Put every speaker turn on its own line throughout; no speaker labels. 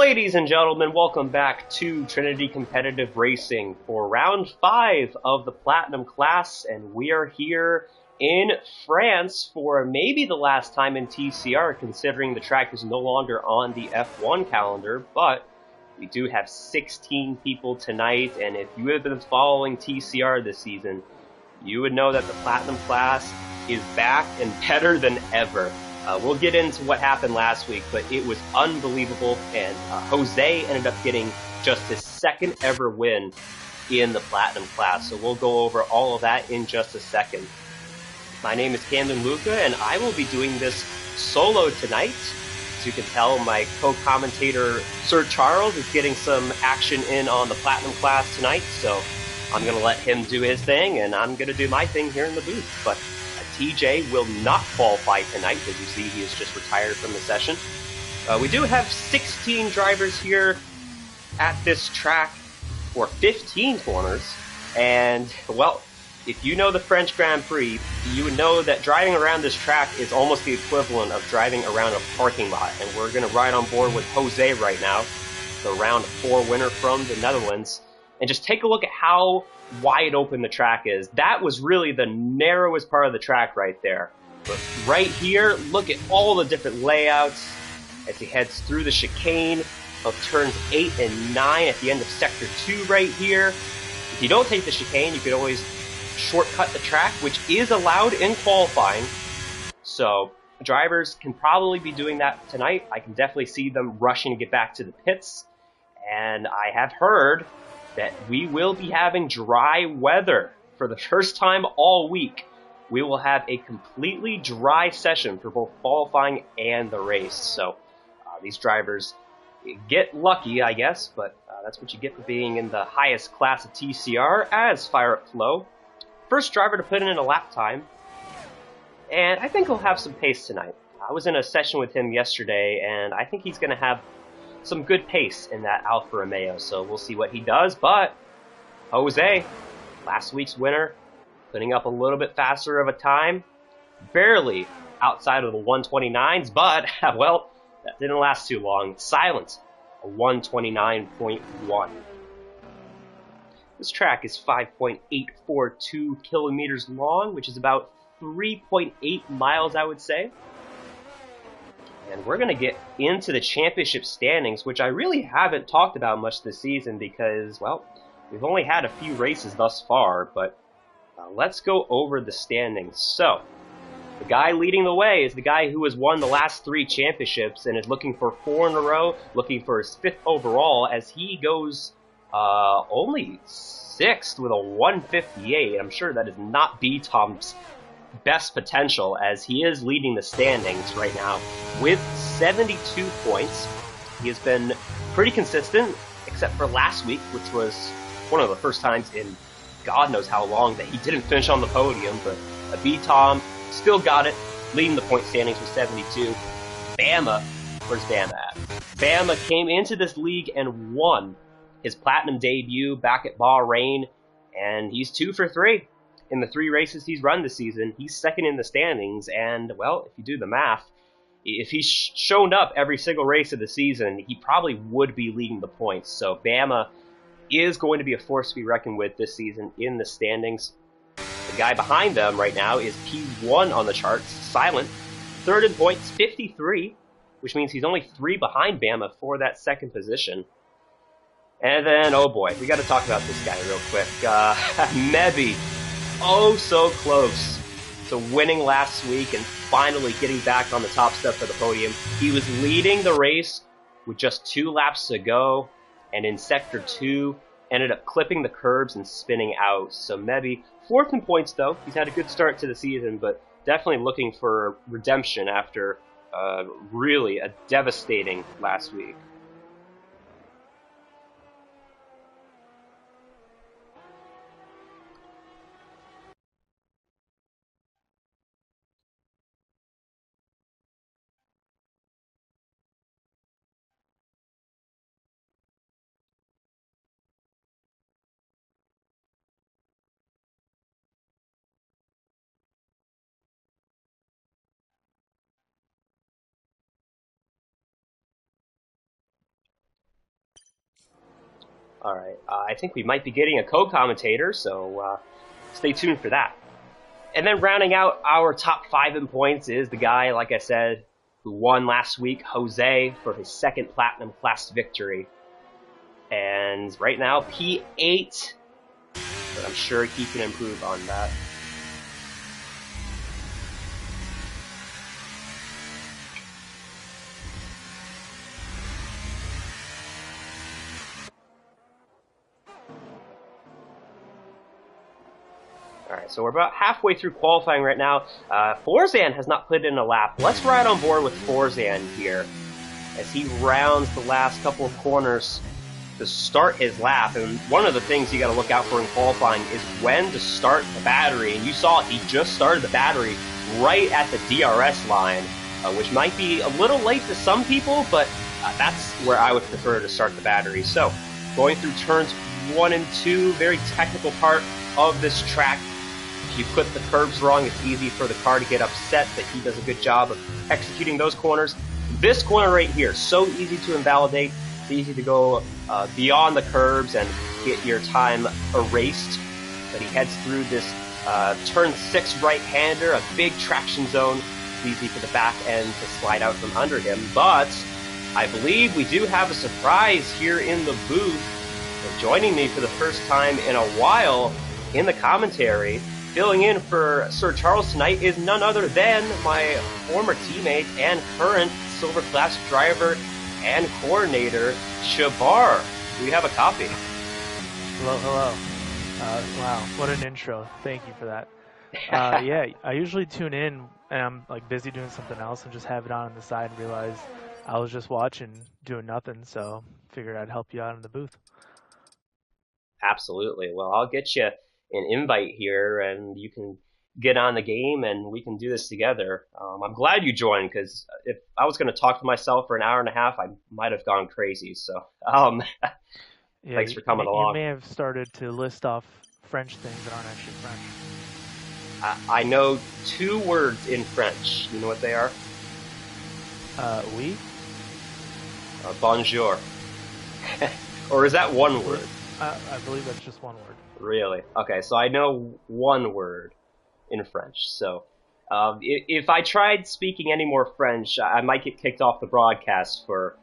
Ladies and gentlemen, welcome back to Trinity Competitive Racing for round 5 of the Platinum class, and we are here in France for maybe the last time in TCR, considering the track is no longer on the F1 calendar, but we do have 16 people tonight, and if you have been following TCR this season, you would know that the Platinum class is back and better than ever. We'll get into what happened last week, but it was unbelievable, and Jose ended up getting just his second ever win in the Platinum class, so we'll go over all of that in just a second. My name is Camden Luca, and I will be doing this solo tonight. As you can tell, my co-commentator, Sir Charles, is getting some action in on the Platinum class tonight, so I'm going to let him do his thing, and I'm going to do my thing here in the booth. But TJ will not qualify tonight. As you see, he has just retired from the session. We do have 16 drivers here at this track for 15 corners. And, well, if you know the French Grand Prix, you would know that driving around this track is almost the equivalent of driving around a parking lot. And we're going to ride on board with Jose right now, the round 4 winner from the Netherlands. And just take a look at how wide open the track is. That was really the narrowest part of the track right there. But right here, look at all the different layouts as he heads through the chicane of turns 8 and 9 at the end of sector 2 right here. If you don't take the chicane, you could always shortcut the track, which is allowed in qualifying. So drivers can probably be doing that tonight. I can definitely see them rushing to get back to the pits. And I have heard that we will be having dry weather for the first time all week. We will have a completely dry session for both qualifying and the race. So these drivers get lucky, I guess, but that's what you get for being in the highest class of TCR as Fire Up Flow. First driver to put in a lap time, and I think he'll have some pace tonight. I was in a session with him yesterday, and I think he's going to have some good pace in that Alfa Romeo, so we'll see what he does. But Jose, last week's winner, putting up a little bit faster of a time, barely outside of the 129s, but, well, that didn't last too long. Silent, a 129.1. This track is 5.842 kilometers long, which is about 3.8 miles, I would say. And we're going to get into the championship standings, which I really haven't talked about much this season because, well, we've only had a few races thus far, but let's go over the standings. So, the guy leading the way is the guy who has won the last 3 championships and is looking for 4 in a row, looking for his 5th overall, as he goes only 6th with a 158. I'm sure that is not B-Tom's best potential, as he is leading the standings right now with 72 points. He has been pretty consistent, except for last week, which was one of the first times in God knows how long that he didn't finish on the podium, but B-Tom still got it, leading the point standings with 72. Bama, where's Bama at? Bama came into this league and won his Platinum debut back at Bahrain, and he's 2 for 3. In the 3 races he's run this season. He's second in the standings, and, well, if you do the math, if he's shown up every single race of the season, he probably would be leading the points. So Bama is going to be a force to be reckoned with this season in the standings. The guy behind them right now is P1 on the charts, Silent, third in points, 53, which means he's only 3 behind Bama for that second position. And then, oh boy, we got to talk about this guy real quick. Mebby. Oh, so close to winning last week and finally getting back on the top step of the podium. He was leading the race with just 2 laps to go, and in sector 2 ended up clipping the curbs and spinning out. So Mebby, 4th in points though. He's had a good start to the season, but definitely looking for redemption after really a devastating last week. All right. I think we might be getting a co-commentator, so stay tuned for that. And then rounding out our top 5 in points is the guy, like I said, who won last week, Jose, for his second Platinum Class victory. And right now, P8, but I'm sure he can improve on that. Alright, so we're about halfway through qualifying right now. Forzan has not put in a lap. Let's ride on board with Forzan here as he rounds the last couple of corners to start his lap. And one of the things you got to look out for in qualifying is when to start the battery. And you saw he just started the battery right at the DRS line, which might be a little late to some people, but that's where I would prefer to start the battery. So going through turns 1 and 2, very technical part of this track. If you put the curves wrong, it's easy for the car to get upset, but he does a good job of executing those corners. This corner right here, so easy to invalidate. It's easy to go beyond the curves and get your time erased. But he heads through this turn 6 right-hander, a big traction zone. It's easy for the back end to slide out from under him. But I believe we do have a surprise here in the booth. And joining me for the first time in a while in the commentary, filling in for Sir Charles tonight, is none other than my former teammate and current Silver Class driver and coordinator, Shabar. Do we have a copy?
Hello, hello. Wow, what an intro. Thank you for that. Yeah, I usually tune in and I'm like busy doing something else and just have it on the side and realize I was just watching, doing nothing, so figured I'd help you out in the booth.
Absolutely. Well, I'll get you an invite here and you can get on the game and we can do this together. I'm glad you joined, because if I was going to talk to myself for an hour and a half, I might have gone crazy. So
Yeah,
thanks for coming along.
You may have started to list off French things that aren't actually French.
I know 2 words in French. You know what they are?
Oui?
Bonjour. Or is that one word?
I believe that's just one word.
Really? Okay, so I know 1 word in French. So if I tried speaking any more French, I might get kicked off the broadcast for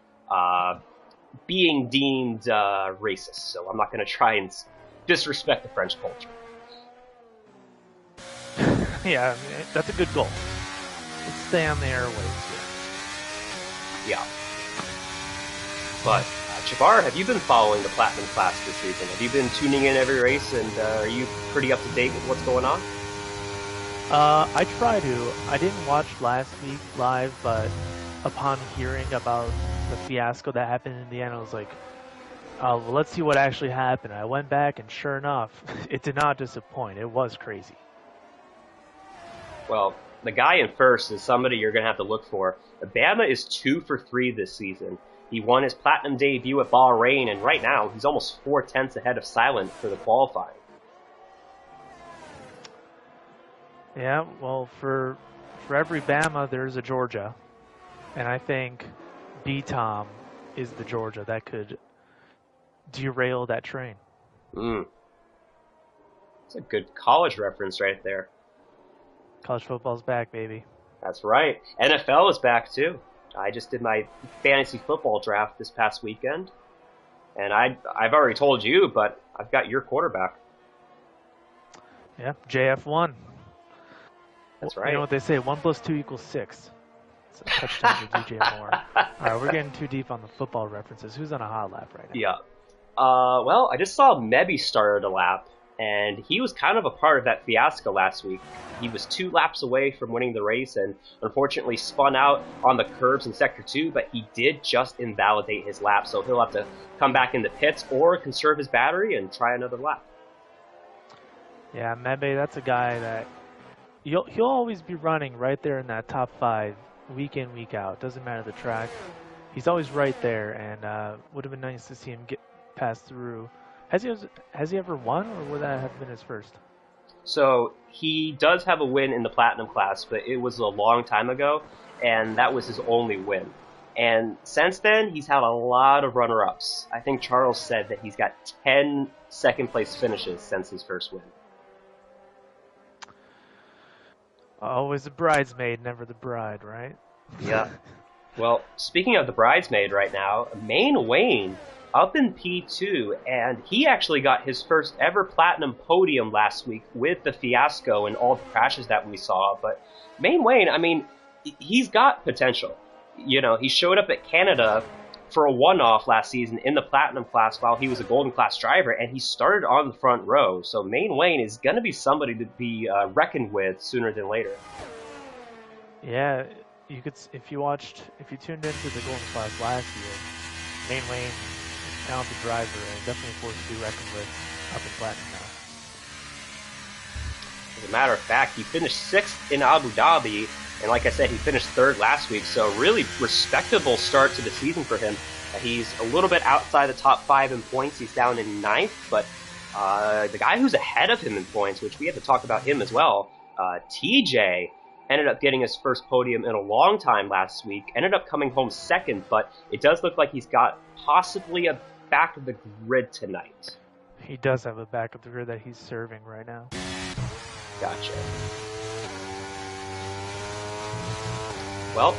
being deemed racist. So I'm not going to try and disrespect the French culture.
Yeah, I mean, that's a good goal. Let's stay on the airwaves here.
Yeah. But, Shabar, have you been following the Platinum Class this season? Have you been tuning in every race, and are you pretty up to date with what's going on?
I try to. I didn't watch last week live, but upon hearing about the fiasco that happened in the end, I was like, oh, well, let's see what actually happened. I went back, and sure enough, it did not disappoint. It was crazy.
Well, the guy in first is somebody you're going to have to look for. Bama is 2 for 3 this season. He won his Platinum debut at Bahrain, and right now he's almost 4/10 ahead of Silent for the qualifying.
Yeah, well, for every Bama, there's a Georgia. And I think B-Tom is the Georgia that could derail that train.
It's a good college reference right there.
College football's back, baby.
That's right. NFL is back, too. I just did my fantasy football draft this past weekend. And I've already told you, but I've got your quarterback.
Yeah, JF1.
That's right.
You know what they say, 1 + 2 = 6. It's a touchdown to DJ Moore. All right, we're getting too deep on the football references. Who's on a hot lap right now?
Yeah. Well, I just saw Mebby started a lap, and he was kind of a part of that fiasco last week. He was 2 laps away from winning the race and unfortunately spun out on the curves in Sector 2, but he did just invalidate his lap, so he'll have to come back in the pits or conserve his battery and try another lap.
Yeah, Mebby, that's a guy that he'll always be running right there in that top 5, week in, week out. Doesn't matter the track. He's always right there, and would have been nice to see him get passed through. Has he ever won, or would that have been his first?
So he does have a win in the Platinum class, but it was a long time ago, and that was his only win. And since then, he's had a lot of runner-ups. I think Charles said that he's got 10 second-place finishes since his first win.
Always the bridesmaid, never the bride, right?
Yeah. Well, speaking of the bridesmaid right now, Maine Wayne up in P2, and he actually got his first ever platinum podium last week with the fiasco and all the crashes that we saw. But Maine Wayne, I mean, he's got potential. You know, he showed up at Canada for a one-off last season in the platinum class while he was a golden class driver, and he started on the front row. So Maine Wayne is going to be somebody to be reckoned with sooner than later.
Yeah, you could if you tuned into the golden class last year, Maine Wayne, talented driver, and definitely a force to be reckoned with up in platinum now.
As a matter of fact, he finished 6th in Abu Dhabi, and like I said, he finished 3rd last week, so really respectable start to the season for him. He's a little bit outside the top 5 in points. He's down in 9th, but the guy who's ahead of him in points, which we have to talk about him as well, TJ, ended up getting his first podium in a long time last week, ended up coming home 2nd, but it does look like he's got possibly a back of the grid tonight.
He does have a back of the grid that he's serving right now.
Gotcha. Well,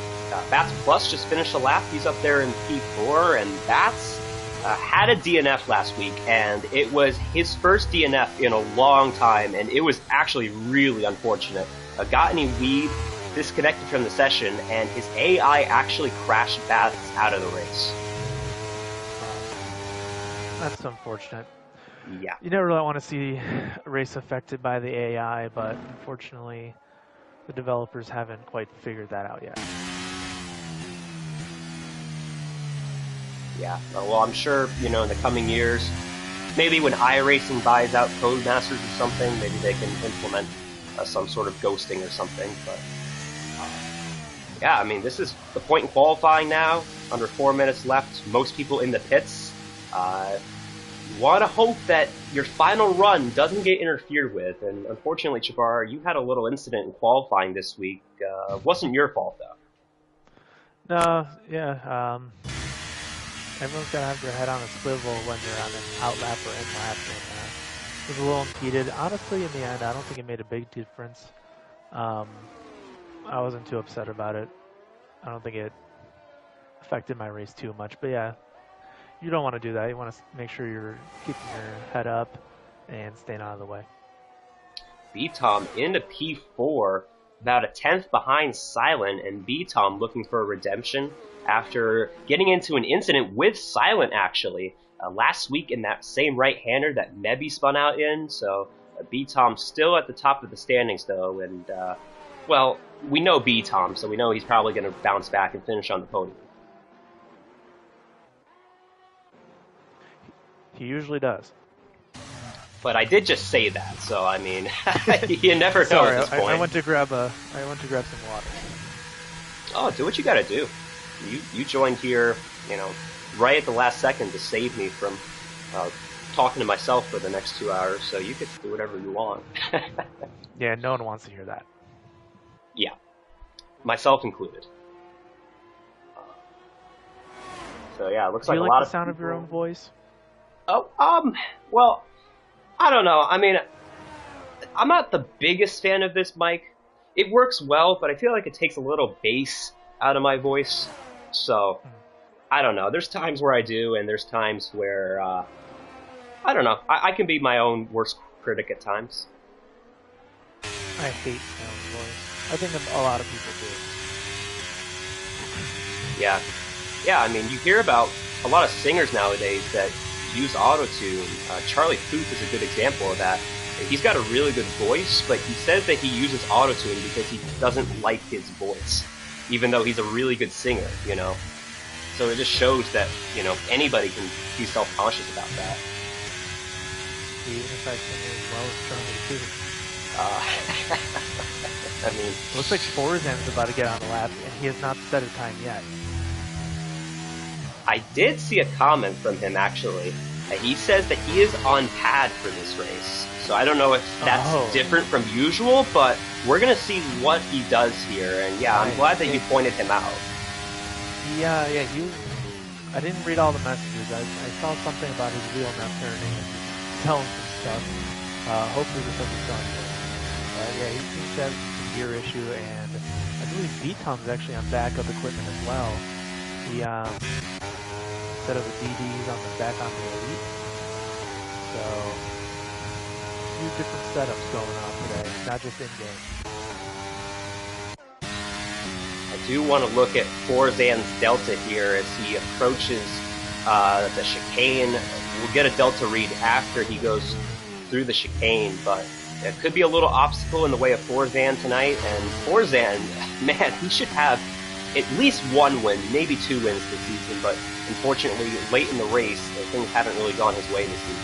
Bats Plus just finished a lap. He's up there in P4, and Bats had a DNF last week, and it was his first DNF in a long time, and it was actually really unfortunate. Got in a weed, disconnected from the session, and his AI actually crashed Bats out of the race.
That's unfortunate.
Yeah.
You never really want to see a race affected by the AI, but unfortunately, the developers haven't quite figured that out yet.
Yeah, well, I'm sure, you know, in the coming years, maybe when iRacing buys out Codemasters or something, maybe they can implement some sort of ghosting or something, but yeah, I mean, this is the point in qualifying now, under 4 minutes left, most people in the pits. You want to hope that your final run doesn't get interfered with, and unfortunately, Chabar, you had a little incident in qualifying this week. Wasn't your fault, though.
No, yeah, everyone's got to have their head on a swivel when they're on an out lap or in lap, and it was a little impeded. Honestly, in the end, I don't think it made a big difference. I wasn't too upset about it. I don't think it affected my race too much, but yeah, you don't want to do that. You want to make sure you're keeping your head up and staying out of the way.
B-Tom into P4, about a 10th behind Silent, and B-Tom looking for a redemption after getting into an incident with Silent, actually, last week in that same right-hander that Mebby spun out in. So B-Tom still at the top of the standings, though, and, well, we know B-Tom, so we know he's probably going to bounce back and finish on the podium.
He usually does.
But I did just say that, so I mean, you never know
Sorry,
at this point.
I went to grab some water.
Oh, do what you gotta do. You joined here, you know, right at the last second to save me from talking to myself for the next 2 hours, so you could do whatever you want.
Yeah, no one wants to hear that.
Yeah, myself included. So yeah, it looks like a lot of.
Do you like the sound of your own voice?
Oh, well, I don't know. I mean, I'm not the biggest fan of this mic. It works well, but I feel like it takes a little bass out of my voice. So, I don't know. There's times where I do, and there's times where, I don't know. I can be my own worst critic at times.
I hate my own voice. I think a lot of people do.
Yeah. Yeah, I mean, you hear about a lot of singers nowadays that use auto-tune. Charlie Puth is a good example of that. He's got a really good voice, but he says that he uses auto-tune because he doesn't like his voice, even though he's a really good singer, you know? So it just shows that, you know, anybody can be self-conscious about that.
Even if I sing as well as Charlie Puth.
I mean...
It looks like Sporzan's about to get on the lap, and he has not set a time yet.
I did see a comment from him, actually. He says that he is on pad for this race. So I don't know if that's different from usual, but we're going to see what he does here. And yeah, I'm glad that you pointed him out.
Yeah, he was. I didn't read all the messages. I saw something about his wheel not turning and telling some stuff. Hopefully this doesn't go anywhere. Yeah, he seems to have some gear issue, and I believe V-Tom's actually on backup equipment as well. He set up a DDs on the back on the Elite, so a few different setups going on today, not just in game.
I do want to look at Forzan's Delta here as he approaches the chicane. We'll get a Delta read after he goes through the chicane, but it could be a little obstacle in the way of Forzan tonight. And Forzan, man, he should have at least one win, maybe 2 wins this season, but unfortunately, late in the race, things haven't really gone his way this season.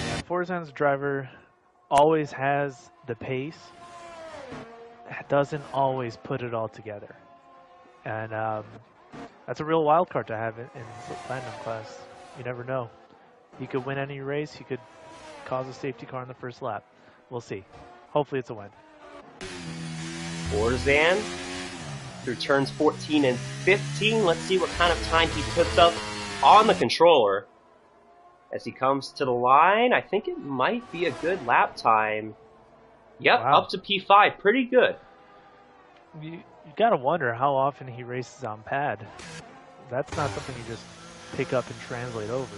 Yeah, Forzan's driver always has the pace, doesn't always put it all together. And that's a real wild card to have in Platinum class. You never know. He could win any race. He could cause a safety car in the first lap. We'll see. Hopefully it's a win.
Forzan through turns 14 and 15. Let's see what kind of time he puts up on the controller as he comes to the line. I think it might be a good lap time. Yep, wow. Up to P5. Pretty good.
You gotta wonder how often he races on pad. That's not something you just pick up and translate over.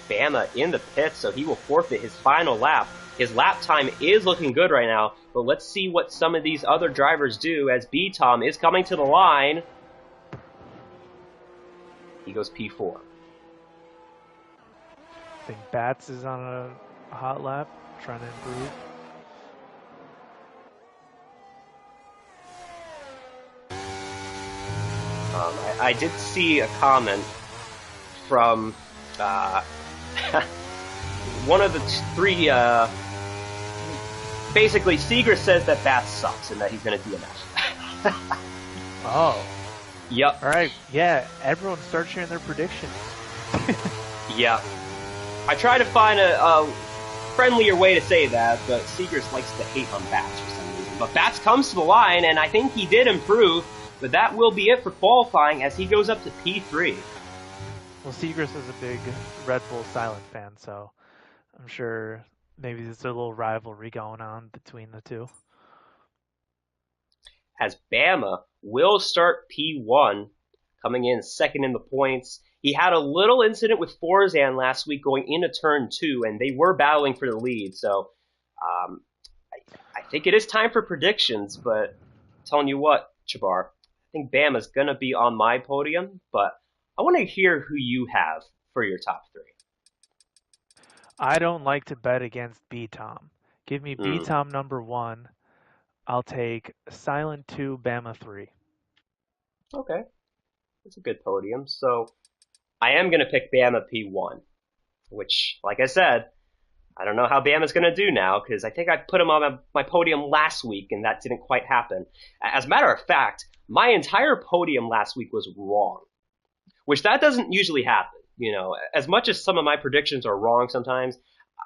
Bama in the pits, so he will forfeit his final lap. His lap time is looking good right now, but let's see what some of these other drivers do as B-Tom is coming to the line. He goes P4.
I think Bats is on a hot lap, trying to improve.
I did see a comment from one of the 3. Basically, Seager says that Bats sucks and that he's going to DNF.
Oh.
Yep.
All right. Yeah. Everyone start sharing their predictions.
Yeah. I try to find a friendlier way to say that, but Seegers likes to hate on Bats for some reason. But Bats comes to the line, and I think he did improve. But that will be it for qualifying as he goes up to P3.
Well, Seagrass is a big Red Bull Silent fan, so I'm sure maybe there's a little rivalry going on between the two.
As Bama will start P1, coming in second in the points. He had a little incident with Forzan last week going into turn 2, and they were battling for the lead. So I think it is time for predictions, but I'm telling you what, Chabar, I think Bama's going to be on my podium, but I want to hear who you have for your top 3.
I don't like to bet against B-Tom. Give me B-Tom number 1. I'll take Silent 2, Bama 3.
Okay. That's a good podium. So I am going to pick Bama P1, which, like I said, I don't know how Bama's going to do now because I think I put him on my podium last week and that didn't quite happen. As a matter of fact, my entire podium last week was wrong, which that doesn't usually happen. You know, as much as some of my predictions are wrong sometimes,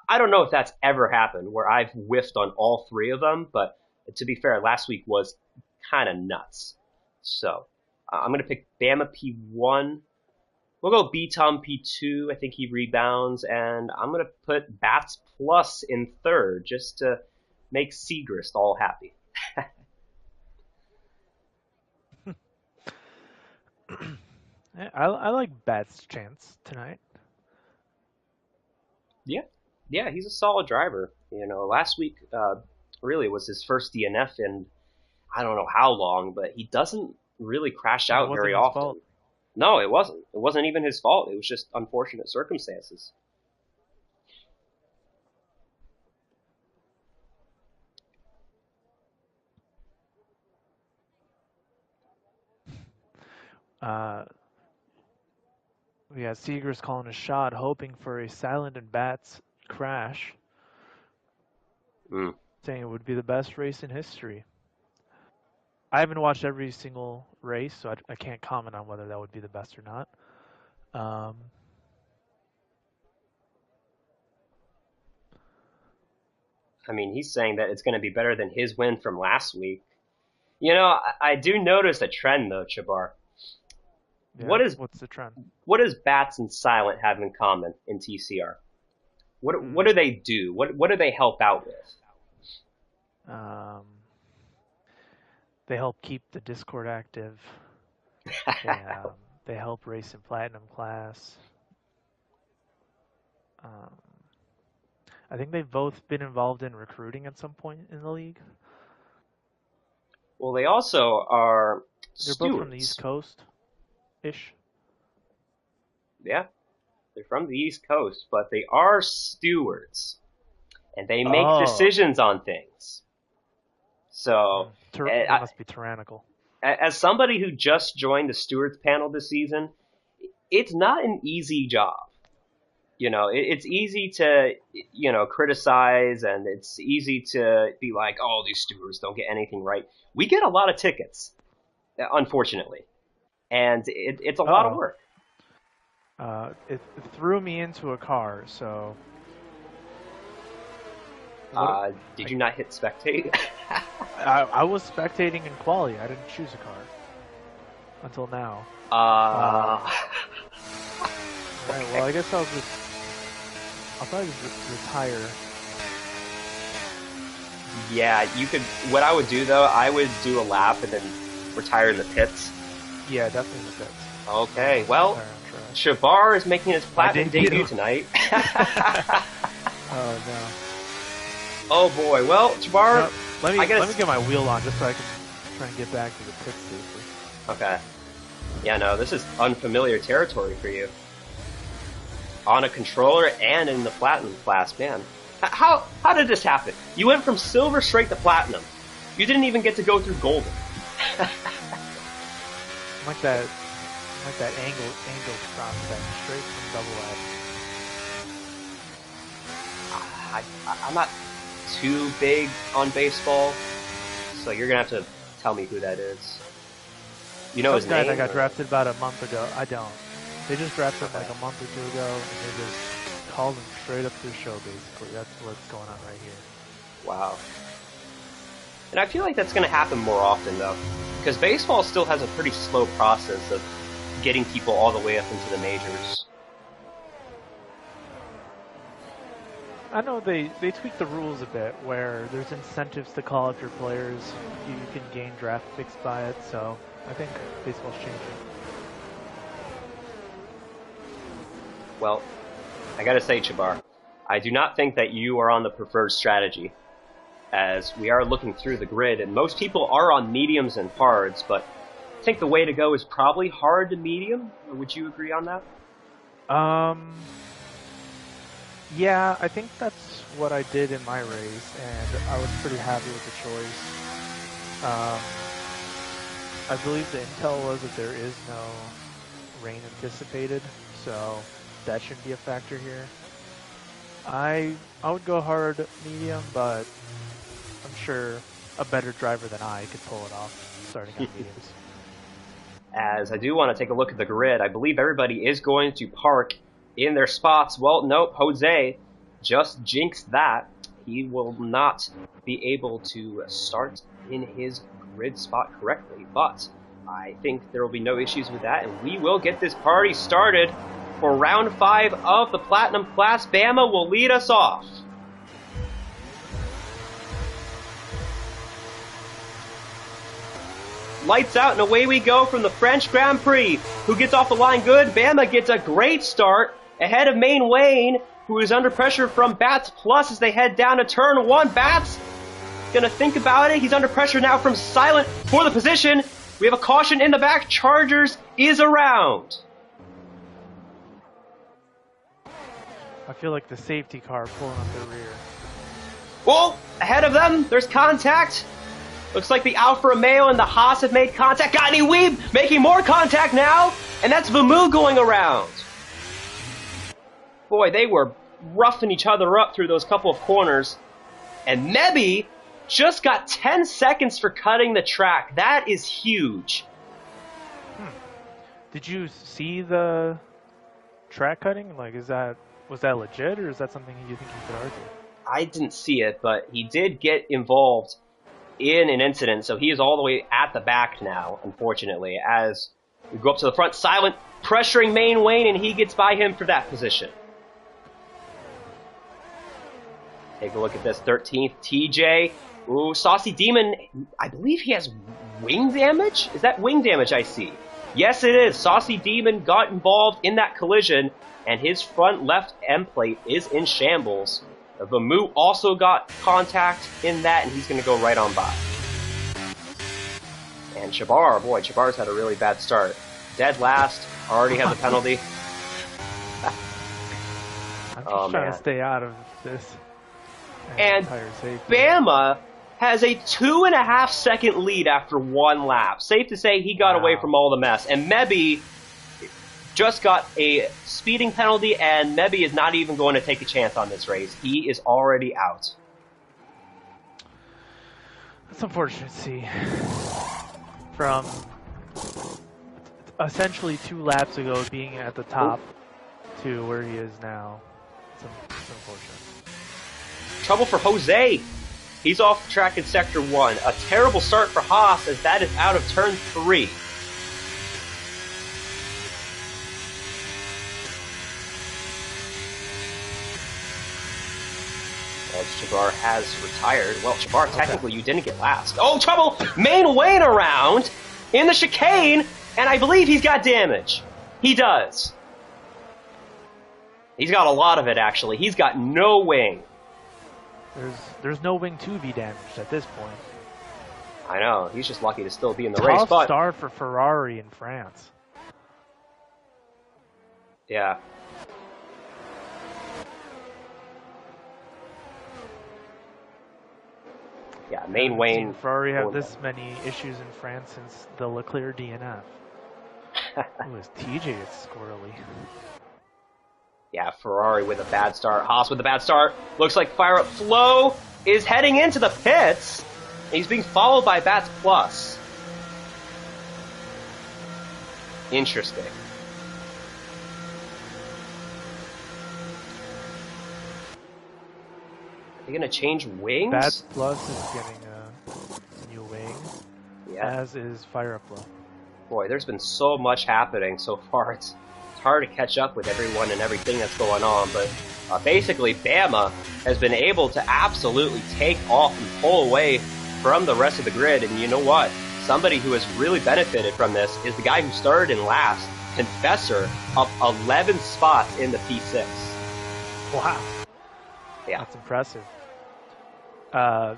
I don't know if that's ever happened where I've whiffed on all 3 of them, but to be fair, last week was kind of nuts. So I'm going to pick Bama P1. We'll go B-Tom P2. I think he rebounds. And I'm going to put Bats Plus in 3rd just to make Seagrist all happy.
I like Bats' chance tonight.
Yeah, he's a solid driver. You know, last week really was his first DNF in I don't know how long, but he doesn't really crash out very often.
Fault.
No, it wasn't. It wasn't even his fault. It was just unfortunate circumstances.
We got Seagrist calling a shot, hoping for a Silent and Bats crash. Saying it would be the best race in history. I haven't watched every single race, so I can't comment on whether that would be the best or not.
I mean, he's saying that it's going to be better than his win from last week. You know, I do notice a trend though, Chabar.
Yeah,
What is
what's the trend?
what does Bats and Silent have in common in TCR? What do
Hmm.
they do? What do they help out with?
Um, they help keep the Discord active. They they help race in Platinum class. Um, I think they've both been involved in recruiting at some point in the league.
Well, they also are
They're both from the East
stewards.
Coast ish.
Yeah, they're from the East Coast, but they are stewards, and they make
Oh,
decisions on things. So,
they must be tyrannical.
as somebody who just joined the stewards panel this season, it's not an easy job. You know, it's easy to, criticize, and it's easy to be like, oh, these stewards don't get anything right. We get a lot of tickets, unfortunately, and it's a lot of
Oh,
work.
it threw me into a car. So what?
Did you not hit spectate?
I was spectating in quali. I didn't choose a car until now.
uh,
Right. Well,
okay.
I guess I'll probably just retire.
Yeah, you could. What I would do though, I would do a lap and then retire in the pits.
Yeah, definitely the pits.
Okay,
Just
well,
retire on track.
Shabar is making his
My
platinum debut
debut.
tonight.
Oh no.
Oh boy. Well, Shabar,
No, let
I
me
guess.
get my wheel on just so I can try and get back to the pit safely.
Okay. Yeah, no, this is unfamiliar territory for you. On a controller and in the platinum class, man. How did this happen? You went from silver straight to platinum. You didn't even get to go through golden.
I'm like that angle prospect straight from double
I'm not too big on baseball, so you're gonna have to tell me who that is. You know
A.
his
Some guy that
name?
got
Or?
drafted about a month ago. I don't. They just drafted him
Okay.
like a month or two ago, and they just called him straight up to the show. Basically, that's what's going on right here.
Wow. And I feel like that's gonna happen more often though, because baseball still has a pretty slow process of getting people all the way up into the majors.
I know they tweaked the rules a bit where there's incentives to call up your players. You can gain draft picks by it, so I think baseball's changing.
Well, I gotta say, Chabar, I do not think that you are on the preferred strategy, as we are looking through the grid, and most people are on mediums and hards, but I think the way to go is probably hard to medium. Or would you agree on that?
Um, yeah, I think that's what I did in my race, and I was pretty happy with the choice. I believe the intel was that there is no rain anticipated, so that shouldn't be a factor here. I would go hard medium, but I'm sure a better driver than I could pull it off starting on mediums.
As I do want to take a look at the grid, I believe everybody is going to park in their spots. Well, nope, Jose just jinxed that. He will not be able to start in his grid spot correctly, but I think there will be no issues with that, and we will get this party started for round 5 of the Platinum class. Bama will lead us off. Lights out and away we go from the French Grand Prix. Who gets off the line good? Bama gets a great start ahead of Main Wayne, who is under pressure from Bats Plus as they head down to turn 1. Bats gonna think about it. He's under pressure now from Silent for the position. We have a caution in the back. Chargers is around.
I feel like the safety car pulling up the rear.
Well, ahead of them, there's contact. Looks like the Alfa Romeo and the Haas have made contact. Got any Weeb making more contact now? And that's Vamu going around. Boy, they were roughing each other up through those couple of corners. And Mebi just got 10 seconds for cutting the track. That is huge.
Did you see the track cutting? Like, was that legit, or is that something you think you could argue?
I didn't see it, but he did get involved in an incident, so he is all the way at the back now, unfortunately, as we go up to the front. Silent pressuring Main Wayne, and he gets by him for that position. Take a look at this, 13th, TJ. Ooh, Saucy Demon, I believe he has wing damage? Is that wing damage I see? Yes, it is. Saucy Demon got involved in that collision, and his front left end plate is in shambles. Vamu also got contact in that, and he's going to go right on by. And Chabar, boy, Chabar's had a really bad start. Dead last, already has a penalty.
I'm just trying to stay out of this.
And Bama has a 2.5 second lead after one lap. Safe to say he got away from all the mess. And Mebby just got a speeding penalty, and Mebby is not even going to take a chance on this race. He is already out.
That's unfortunate to see. From essentially 2 laps ago being at the top to where he is now. It's unfortunate.
Trouble for Jose. He's off the track in Sector 1. A terrible start for Haas, as that is out of turn 3. As Chabar has retired. Well, Chabar, technically you didn't get last. Oh, trouble! Main Wayne around in the chicane, and I believe he's got damage. He does. He's got a lot of it, actually. He's got no wing.
There's no wing to be damaged at this point.
I know. He's just lucky to still be in the race.
Tough start for Ferrari in France.
Yeah. Yeah, Main Wayne.
Ferrari have this many issues in France since the Leclerc DNF. Ooh, his TJ is squirrely.
Yeah, Ferrari with a bad start. Haas with a bad start. Looks like Fire Up Flo is heading into the pits. He's being followed by Bats Plus. Interesting. Are they going to change wings?
Bats Plus is getting a new wing, as is Fire Up Flo.
Boy, there's been so much happening so far. It's hard to catch up with everyone and everything that's going on, but basically Bama has been able to absolutely take off and pull away from the rest of the grid. And you know what? Somebody who has really benefited from this is the guy who started in last, Confessor, up 11 spots in the P6.
Wow.
Yeah.
That's impressive. Forzan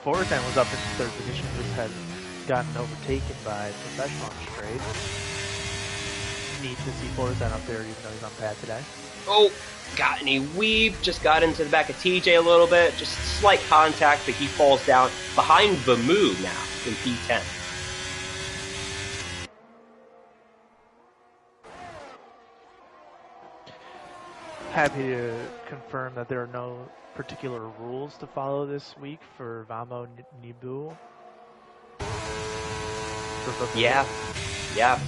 was up in 3rd position, just had gotten overtaken by Professional on straight. Neat to see Forzan up there even though he's on pad today.
Oh, got any weave, just got into the back of TJ a little bit, just slight contact, but he falls down behind Vamu now in P10.
Happy to confirm that there are no particular rules to follow this week for Vamo Nibu.
Yeah.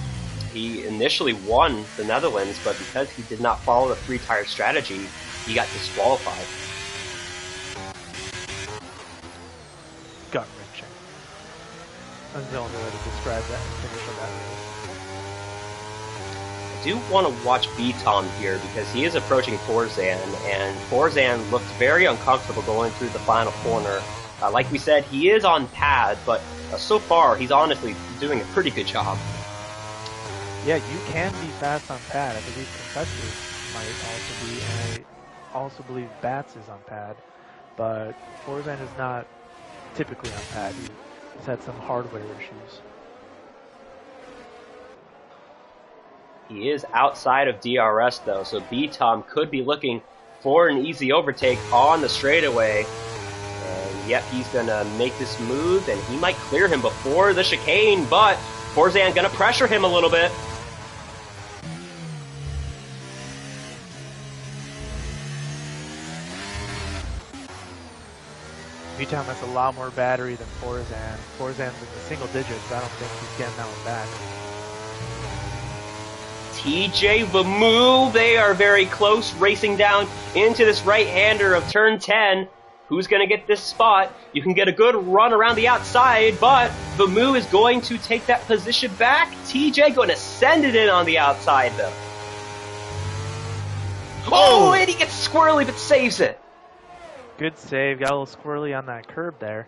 He initially won the Netherlands, but because he did not follow the 3-tire strategy, he got disqualified.
Gut-wrenching. That's the only way to describe that finish of that race.
I do want to watch B-Tom here because he is approaching Forzan, and Forzan looked very uncomfortable going through the final corner. Like we said, he is on pad, but so far he's honestly doing a pretty good job.
Yeah, you can be fast on pad. I believe Confessor might also be, and I also believe Bats is on pad, but Forzan is not typically on pad. He's had some hardware issues.
He is outside of DRS though, so B-Tom could be looking for an easy overtake on the straightaway. And yep, he's gonna make this move, and he might clear him before the chicane, but Forzan gonna pressure him a little bit.
B-Tom has a lot more battery than Forzan. Forzan's in the single digits. I don't think he's getting that one back.
TJ Vamu, they are very close, racing down into this right-hander of turn 10, Who's going to get this spot? You can get a good run around the outside, but Vamu is going to take that position back. TJ going to send it in on the outside, though. Oh, and he gets squirrely, but saves it.
Good save. Got a little squirrely on that curb there.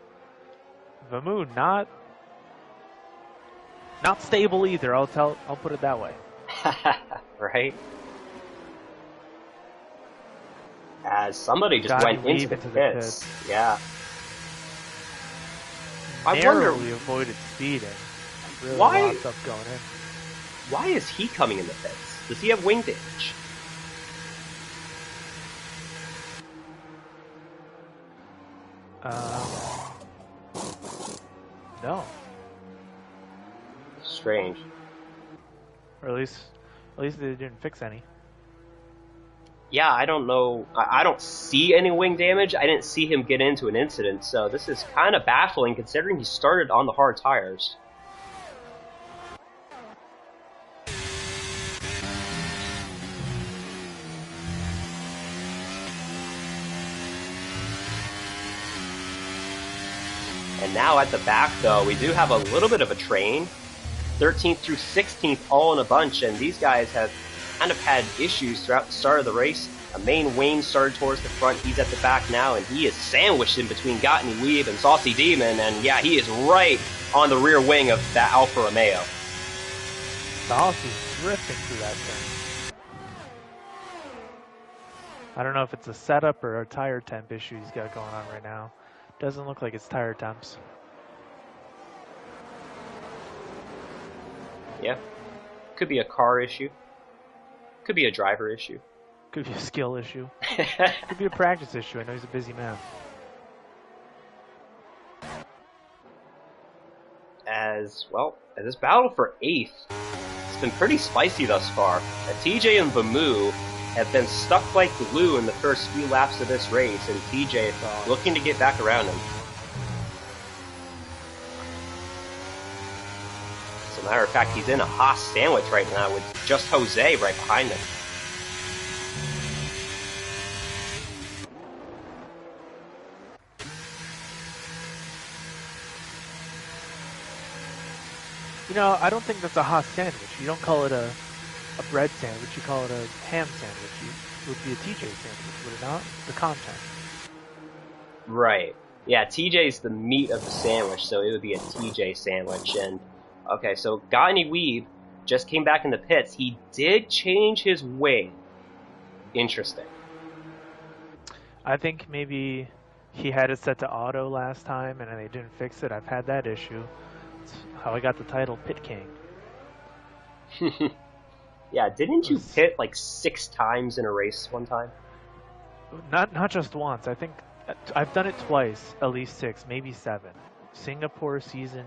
Vamu not stable either. I'll put it that way.
Right. As somebody just went into the pits. Yeah.
Narrowly avoided speeding. Really
why?
Lots of going in.
Why is he coming in the pits? Does he have wing damage?
No.
Strange.
Or at least they didn't fix any.
Yeah, I don't know. I don't see any wing damage. I didn't see him get into an incident, so this is kind of baffling considering he started on the hard tires. And now at the back, though, we do have a little bit of a train. 13th through 16th all in a bunch, and these guys have kind of had issues throughout the start of the race. Main Wayne started towards the front. He's at the back now, and he is sandwiched in between Gottney Weeb and Saucy Demon, and yeah, he is right on the rear wing of that Alfa Romeo.
Saucy's drifting through that turn. I don't know if it's a setup or a tire temp issue he's got going on right now. Doesn't look like it's tire temps.
Yeah. Could be a car issue. Could be a driver issue.
Could be a skill issue. Could be a practice issue. I know he's a busy man.
As this battle for 8th, it's been pretty spicy thus far. TJ and Vamu have been stuck like glue in the first few laps of this race, and TJ looking to get back around him. As a matter of fact, he's in a Haas sandwich right now with just Jose right behind him.
You know, I don't think that's a Haas sandwich. You don't call it a bread sandwich. You call it a ham sandwich. It would be a TJ sandwich, would it not? The content.
Right. Yeah, TJ's the meat of the sandwich, so it would be a TJ sandwich. And okay, so Gottney Weeb just came back in the pits. He did change his wing. Interesting.
I think maybe he had it set to auto last time and they didn't fix it. I've had that issue. It's how I got the title Pit King.
Yeah, didn't you pit like 6 times in a race one time?
Not just once. I think I've done it twice, at least 6, maybe 7. Singapore season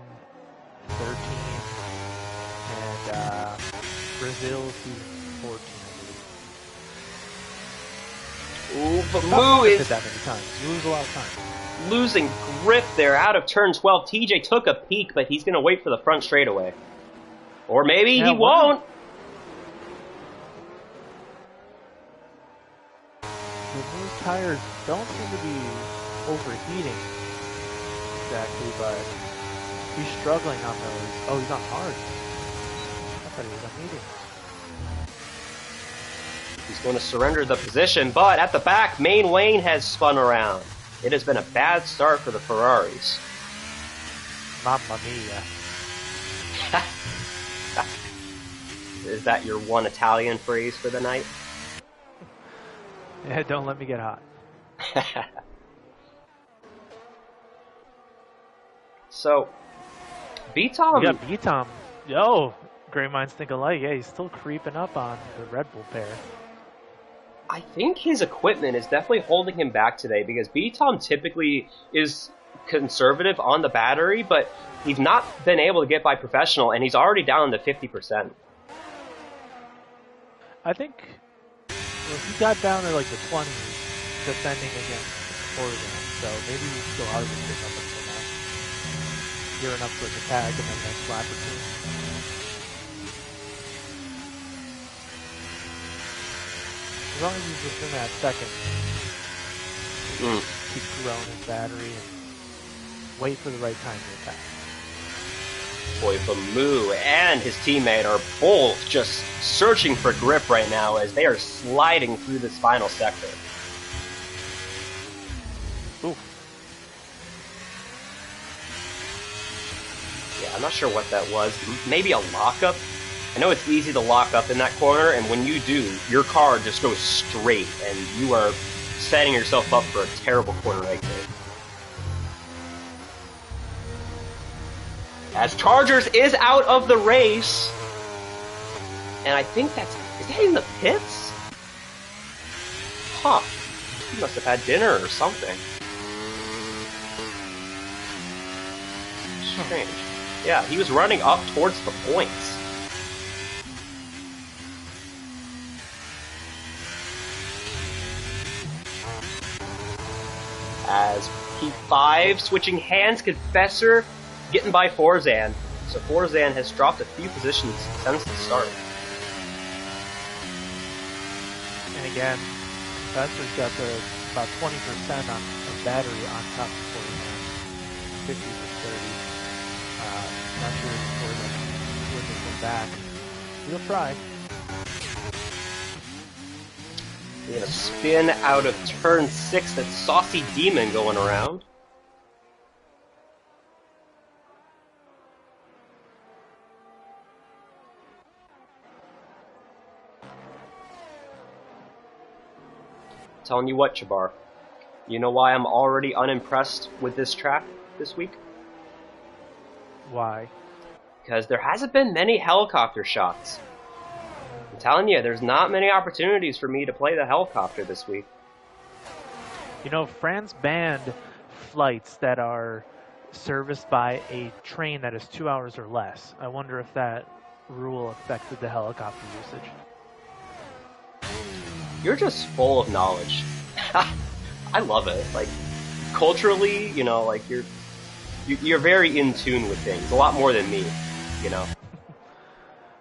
13 and Brazil season 14, I believe.
Ooh, Vamu is
that many times. You lose a lot of time.
Losing grip there out of turn 12. TJ took a peek, but he's going to wait for the front straightaway. Or maybe he won't.
Those tires don't seem to be overheating exactly, but he's struggling on those. Oh, he's on hard. I thought he was on medium.
He's going to surrender the position, but at the back, Main Wayne has spun around. It has been a bad start for the Ferraris.
Mamma mia.
Is that your one Italian phrase for the night?
Yeah, don't let me get hot.
So, B-Tom...
Yeah, B-Tom. Yo, great minds think alike. Yeah, he's still creeping up on the Red Bull pair.
I think his equipment is definitely holding him back today because B-Tom typically is conservative on the battery, but he's not been able to get by professional, and he's already down to 50%.
I think he got down to like the 20s defending against Oregon, so maybe we can go out of this up until now. Gearing up for the tag and then next lap or two. As long as he's just in that second. keep growing his battery and wait for the right time to attack.
Boy, Bamu and his teammate are both just searching for grip right now as they are sliding through this final sector.
Ooh.
Yeah, I'm not sure what that was. Maybe a lockup? I know it's easy to lock up in that corner, and when you do, your car just goes straight, and you are setting yourself up for a terrible corner right there. As Chargers is out of the race, and I think is that in the pits? Huh. He must have had dinner or something. Strange. Yeah, he was running up towards the points. As P5 switching hands, Confessor getting by Forzan. So Forzan has dropped a few positions since the start.
And again, Confessor's got about 20% on battery on top of Forzan. 50 to 30. Not sure if Forzan would this one back. He'll try.
We have a spin out of turn 6. That Saucy Demon going around. Telling you what, Jabbar. You know why I'm already unimpressed with this track this week?
Why?
Because there hasn't been many helicopter shots. I'm telling you, there's not many opportunities for me to play the helicopter this week.
You know, France banned flights that are serviced by a train that is 2 hours or less. I wonder if that rule affected the helicopter usage.
You're just full of knowledge. I love it. Like, culturally, you know, like you're very in tune with things, a lot more than me, you know.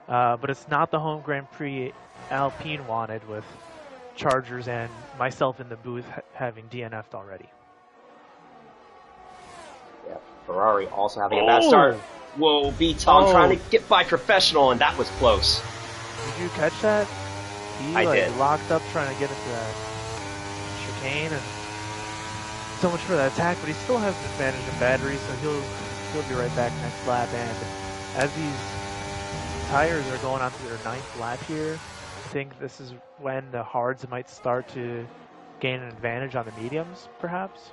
But it's not the home Grand Prix Alpine wanted, with Chargers and myself in the booth having DNF'd already.
Yeah, Ferrari also having a bad start. Whoa, B-Tom trying to get by Professional, and that was close.
Did you catch that? He
did.
Locked up trying to get into that chicane, and so much for that attack, but he still has an advantage in battery, so he'll be right back next lap. And as these tires are going on to their 9th lap here, I think this is when the hards might start to gain an advantage on the mediums, perhaps.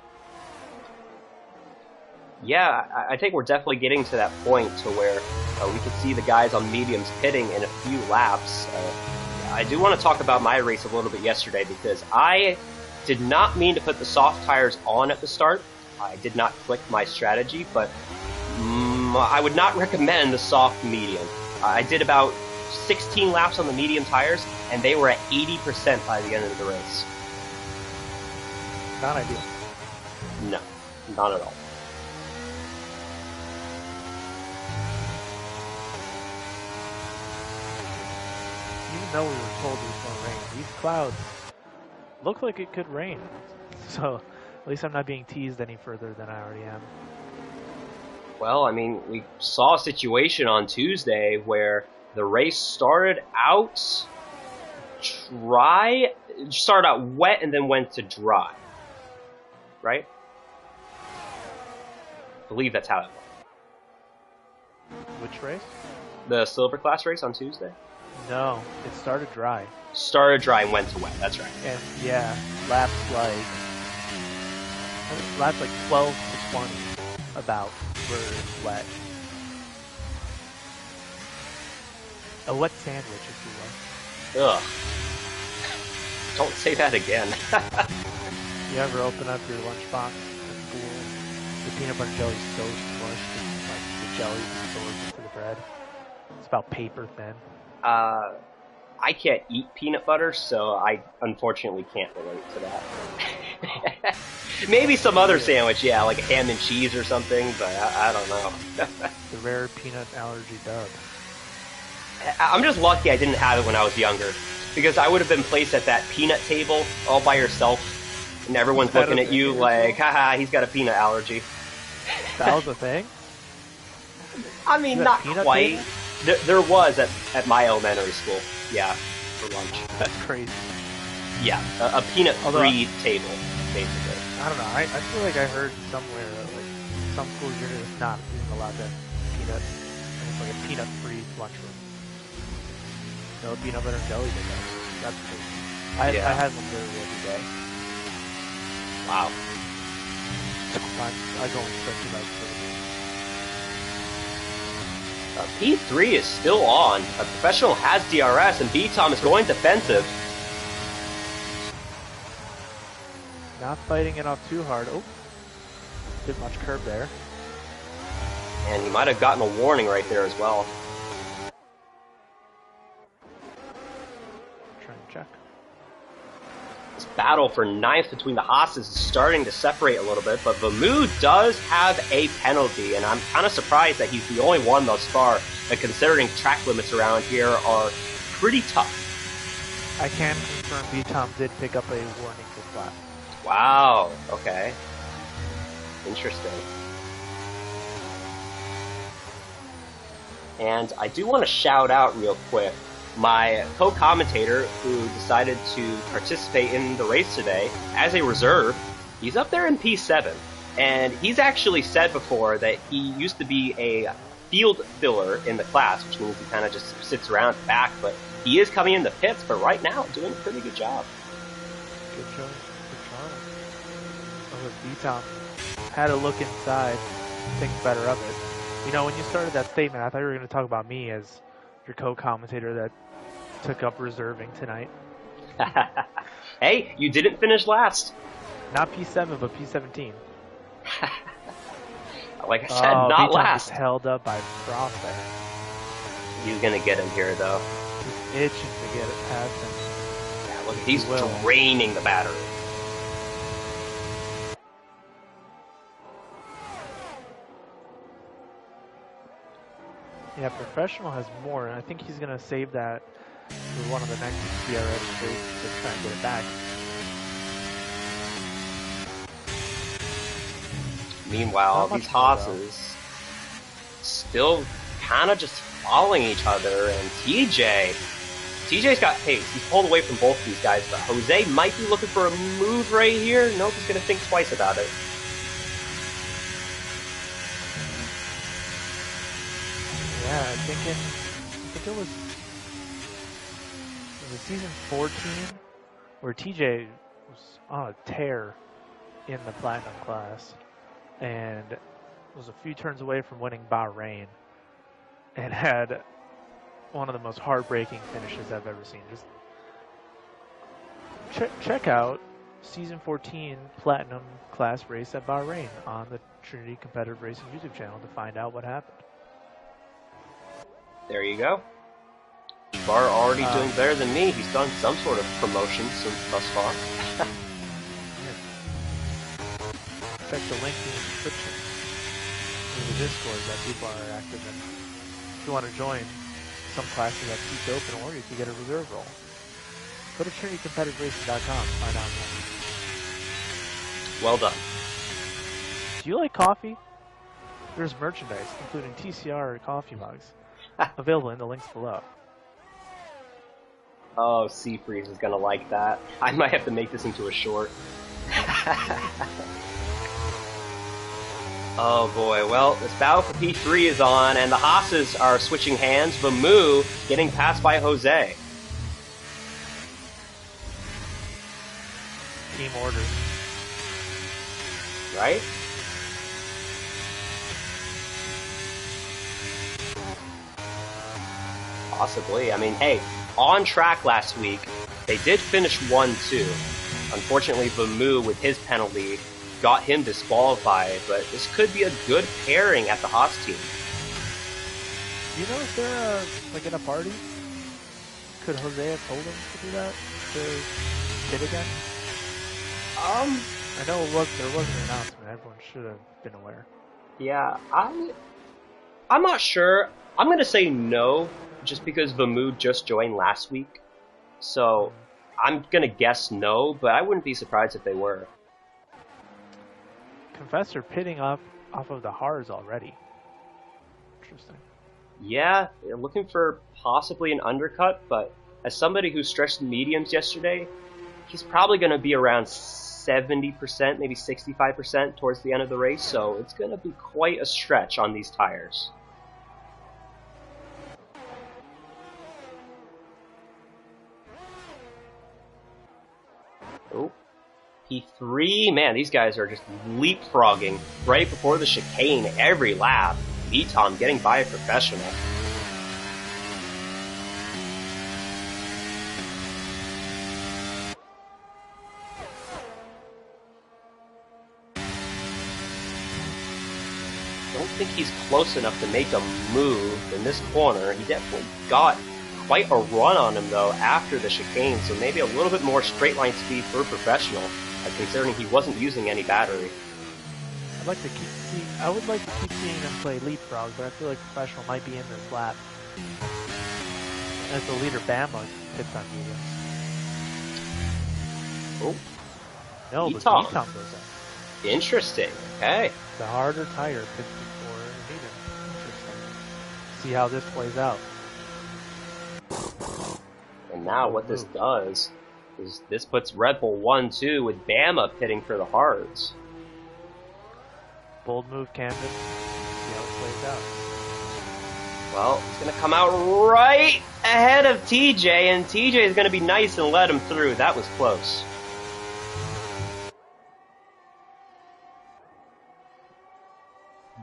Yeah, I think we're definitely getting to that point to where we could see the guys on mediums pitting in a few laps. I do want to talk about my race a little bit yesterday, because I did not mean to put the soft tires on at the start. I did not click my strategy, but I would not recommend the soft medium. I did about 16 laps on the medium tires, and they were at 80% by the end of the race.
Not ideal.
No, not at all.
Even though we were told it was going to rain, these clouds look like it could rain. So at least I'm not being teased any further than I already am.
Well, I mean, we saw a situation on Tuesday where the race started out wet and then went to dry. Right? I believe that's how it went.
Which race?
The Silver Class race on Tuesday?
No, it started dry.
Started dry and went to wet, that's right.
And yeah, laps like 12 to 20 about were wet. A wet sandwich, if you will.
Ugh. Don't say that again.
You ever open up your lunchbox at school? The peanut butter jelly's so smushed, and like the jelly absorbs into the bread. It's about paper thin.
I can't eat peanut butter, so I unfortunately can't relate to that. Maybe some other sandwich, yeah, like a ham and cheese or something, but I don't know.
The rare peanut allergy dub.
I'm just lucky I didn't have it when I was younger, because I would have been placed at that peanut table all by yourself, And everyone's looking at you like, haha, he's got a peanut allergy.
That was a thing?
I mean, not quite. There was at my elementary school, yeah, for lunch.
That's crazy.
Yeah, a peanut-free table, basically.
I don't know. I feel like I heard somewhere that, like, some schools you're just not even allowed to have peanut. And it's like a peanut-free lunchroom. No peanut butter and jelly. That's crazy. I had one literally every day.
Wow.
I go and spend 2 nights for
P3 is still on. A professional has DRS, and B-Tom is going defensive.
Not fighting it off too hard. Oh, bit much curb there.
And he might have gotten a warning right there as well.
Trying to check.
This battle for ninth between the Haas's is starting to separate a little bit, but Vamu does have a penalty, and I'm kind of surprised that he's the only one thus far, but considering track limits around here are pretty tough.
I can confirm B-Tom did pick up a warning for flat.
Wow, okay. Interesting. And I do want to shout out real quick my co-commentator who decided to participate in the race today as a reserve. He's up there in P7, and he's actually said before that he used to be a field filler in the class, which means he kind of just sits around at the back, but he is coming in the pits, but right now doing a pretty good job.
Good job. Oh, B-Tom had a look inside, think better of it. You know, when you started that statement, I thought you were going to talk about me as your co-commentator that took up reserving tonight.
Hey, you didn't finish last.
Not P7, but P17.
Like I said, not last.
Held up by Frost there.
He's going to get him here, though.
He's itching to get it past him.
Yeah, look, he's draining the battery.
Yeah, Professional has more, and I think he's going to save that for one of the next TCR races to try and get it back.
Meanwhile, these Haas's still kind of just following each other, and TJ's got pace. He's pulled away from both these guys, but Jose might be looking for a move right here. Nope, he's going to think twice about it.
Yeah, I think it was season 14 where TJ was on a tear in the Platinum class and was a few turns away from winning Bahrain and had one of the most heartbreaking finishes I've ever seen. Just check out season 14 Platinum class race at Bahrain on the Trinity Competitive Racing YouTube channel to find out what happened.
There you go. Bar already doing better than me. He's done some sort of promotion thus far.
Check the link in the description in the Discord that people are active in. If you want to join, some classes have seats open, or you can get a reserve role. Go to TrinityCompetitiveRacing.com to find out more.
Well done.
Do you like coffee? There's merchandise, including TCR coffee mugs, available in the links below.
Oh, Seafreeze is gonna like that. I might have to make this into a short. Oh boy, well, this battle for P3 is on, and the Haas's are switching hands. Vamu getting passed by Jose.
Team orders.
Right? Possibly. I mean, hey, on track last week, they did finish 1-2. Unfortunately, Vamu, with his penalty, got him disqualified, but this could be a good pairing at the Haas team.
Do you know if they're like in a party? Could Jose have told him to do that? To hit again? I know there was an announcement. Everyone should have been aware.
Yeah, I'm not sure. I'm gonna say no, just because Vamu just joined last week. So I'm gonna guess no, but I wouldn't be surprised if they were.
Confessor pitting off of the hards already. Interesting.
Yeah, they're looking for possibly an undercut, but as somebody who stretched the mediums yesterday, he's probably going to be around 70%, maybe 65% towards the end of the race, so it's going to be quite a stretch on these tires. Oh, P3, man, these guys are just leapfrogging right before the chicane every lap. Tom getting by a professional. Don't think he's close enough to make a move in this corner. He definitely got quite a run on him though after the chicane, so maybe a little bit more straight line speed for a professional, considering he wasn't using any battery.
I would like to keep seeing him play leapfrog, but I feel like professional might be in this lap. As the leader Bama hits on medium.
Oh.
No, but Tom goes up.
Interesting. Okay.
The harder tire pits before medium. Interesting. See how this plays out.
And now what this does is this puts Red Bull 1-2 with Bama pitting for the hards.
Bold move, Camden. See how it plays out.
Well, it's going to come out right ahead of TJ, and TJ is going to be nice and let him through. That was close.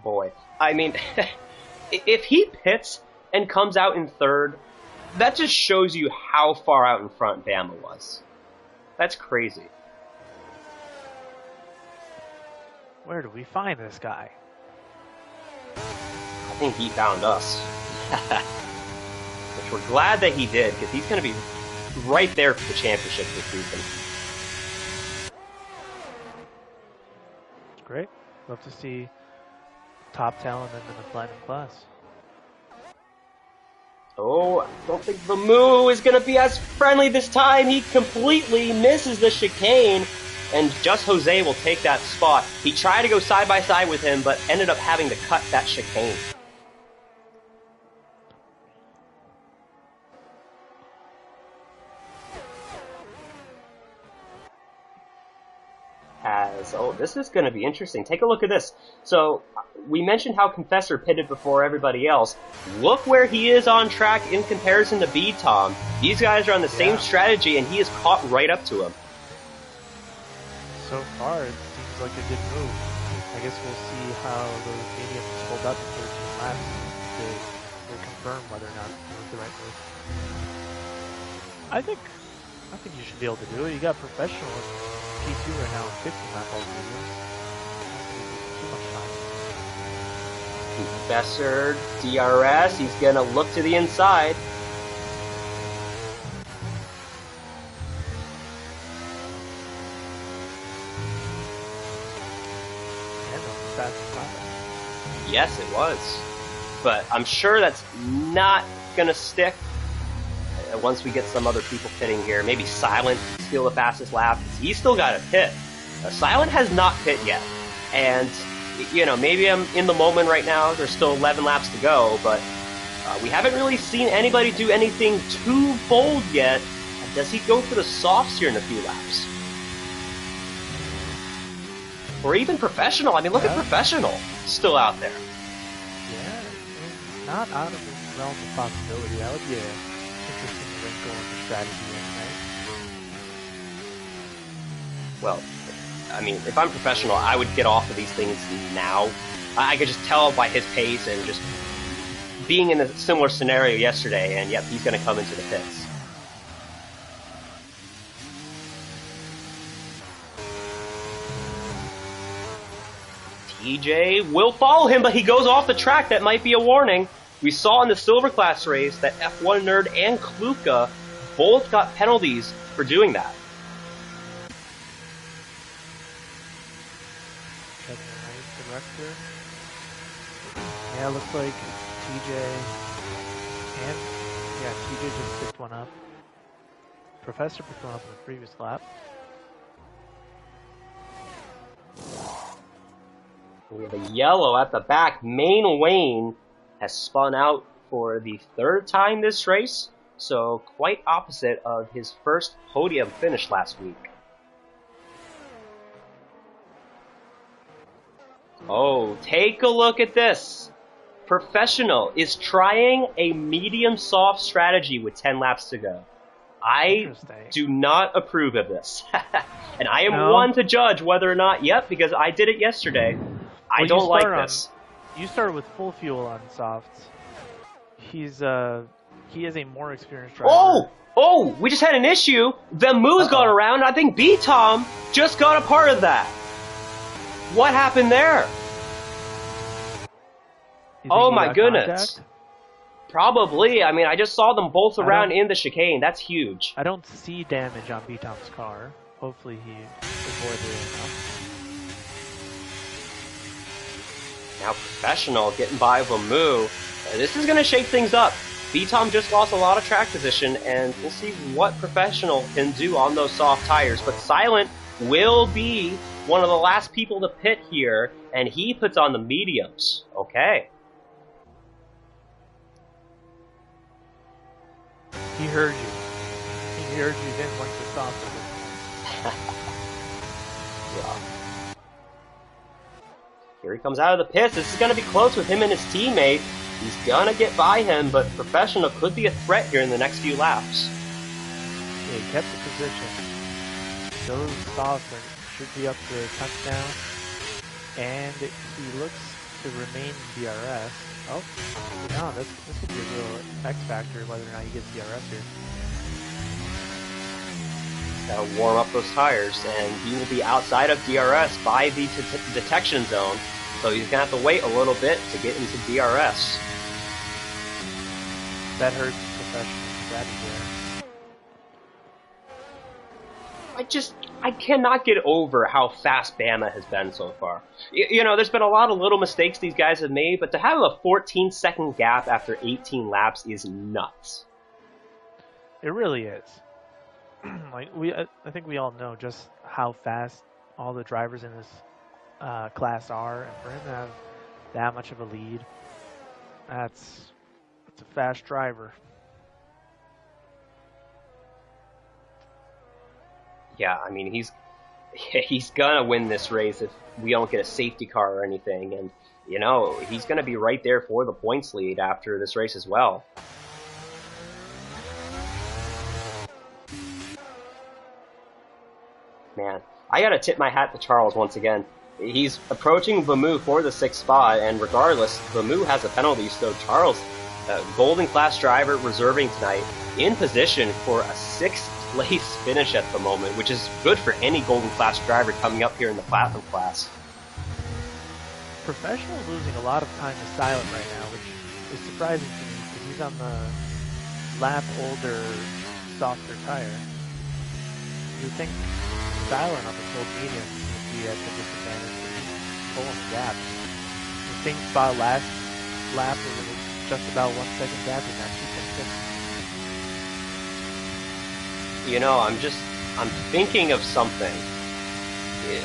Boy, I mean, if he pits and comes out in third, that just shows you how far out in front Bama was. That's crazy.
Where do we find this guy?
I think he found us. Which we're glad that he did, because he's going to be right there for the championship this season.
Great. Love to see top talent in the platinum class.
Oh, I don't think the Moo is going to be as friendly this time. He completely misses the chicane. And Just Jose will take that spot. He tried to go side by side with him, but ended up having to cut that chicane. This is going to be interesting. Take a look at this. So, we mentioned how Confessor pitted before everybody else. Look where he is on track in comparison to B-Tom. These guys are on the same strategy, and he is caught right up to him.
So far, it seems like a good move. I guess we'll see how the mediums hold up in 13 laps to confirm whether or not it was the right move. I think you should be able to do it. You got professional P2 right now in 15 lap all mediums. Too much time.
Confessor, DRS, he's gonna look to the inside. Yes, it was. But I'm sure that's not going to stick once we get some other people pitting here. Maybe Silent steal the fastest lap. He's still got to pit. Silent has not pit yet. And, you know, maybe I'm in the moment right now. There's still 11 laps to go. But we haven't really seen anybody do anything too bold yet. Does he go for the softs here in a few laps? Or even professional. I mean, look at professional still out there.
Yeah, not out of the realm of possibility. That would be an interesting wrinkle in the strategy, right?
Well, I mean, if I'm professional, I would get off of these things now. I could just tell by his pace and just being in a similar scenario yesterday, and yep, he's going to come into the pits. TJ will follow him, but he goes off the track. That might be a warning. We saw in the Silver Class race that F1 Nerd and Kluka both got penalties for doing that.
Checking the race director. Yeah, looks like TJ just picked one up. Professor picked one up in the previous lap.
We have a yellow at the back. Main Wayne has spun out for the 3rd time this race, so quite opposite of his first podium finish last week. Oh, take a look at this. Professional is trying a medium soft strategy with 10 laps to go. I do not approve of this. And I am one to judge whether or not, yep, because I did it yesterday. I don't like this.
You started with full fuel on softs. He is a more experienced driver.
Oh, we just had an issue. The moves got around. I think B-Tom just got a part of that. What happened there? Oh my goodness. Contact? Probably. I mean, I just saw them both around in the chicane. That's huge.
I don't see damage on B-Tom's car. Hopefully he avoided it enough.
Now Professional getting by Vamu. This is going to shake things up. B-Tom just lost a lot of track position, and we'll see what Professional can do on those soft tires. But Silent will be one of the last people to pit here, and he puts on the mediums. Okay.
He heard you. He heard you didn't like the soft.
Yeah. Here he comes out of the pits. This is going to be close with him and his teammate. He's going to get by him, but Professional could be a threat here in the next few laps.
Yeah, he kept the position. Those softs should be up to touchdown. And he looks to remain DRS. Oh, no, this could be a real X factor whether or not he gets DRS here.
Gotta warm up those tires, and he will be outside of DRS by the detection zone, so he's gonna have to wait a little bit to get into DRS.
That hurts Professional strategy there.
I cannot get over how fast Bama has been so far. You know, there's been a lot of little mistakes these guys have made, but to have a 14-second gap after 18 laps is nuts.
It really is. I think we all know just how fast all the drivers in this class are, and for him to have that much of a lead, that's a fast driver.
Yeah, I mean, he's gonna win this race if we don't get a safety car or anything, and you know, he's gonna be right there for the points lead after this race as well. Man, I gotta tip my hat to Charles once again. He's approaching Vamu for the 6th spot, and regardless, Vamu has a penalty, so Charles, Golden Class driver, reserving tonight, in position for a 6th place finish at the moment, which is good for any Golden Class driver coming up here in the Platinum class.
Professional losing a lot of time to Silent right now, which is surprising to me because he's on the lap older, softer tire. You think Silent on the full medium would be at the disadvantage for pulling the gap. The same spot last lap was just about 1 second gap in that 2.6.
You know, I'm thinking of something.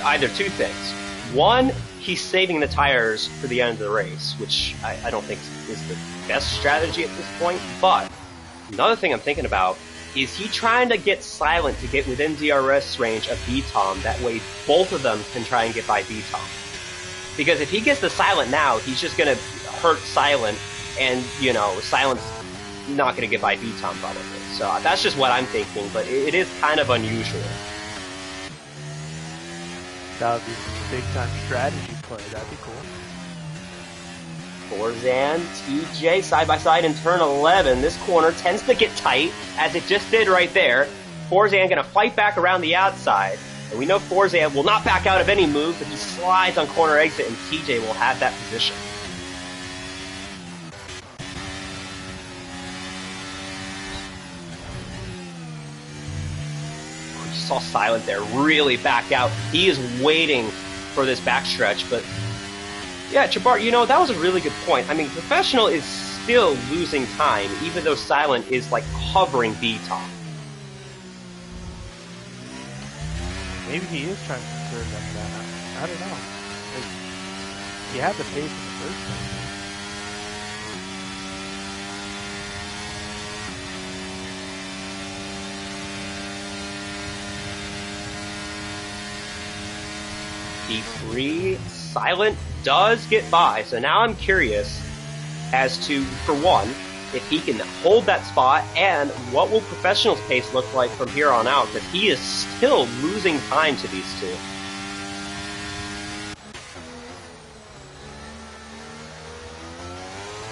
Either two things. One, he's saving the tires for the end of the race, which I don't think is the best strategy at this point. But another thing I'm thinking about is he trying to get Silent to get within DRS range of B-Tom. That way both of them can try and get by B-Tom. Because if he gets the Silent now, he's just going to hurt Silent, and, you know, Silent's not going to get by B-Tom probably. So that's just what I'm thinking, but it is kind of unusual.
That would be a big-time strategy play. That'd be cool.
Forzan, TJ, side-by-side in turn 11. This corner tends to get tight, as it just did right there. Forzan going to fight back around the outside. And we know Forzan will not back out of any move, but he slides on corner exit, and TJ will have that position. Saw Silent there really back out. He is waiting for this backstretch, but yeah, Chabar, you know, that was a really good point. I mean, Professional is still losing time, even though Silent is like hovering B-Tom.
Maybe he is trying to conserve that. I don't know. He had the pace in the first time.
P3, Silent does get by, so now I'm curious as to, for one, if he can hold that spot, and what will Professional's pace look like from here on out, because he is still losing time to these two.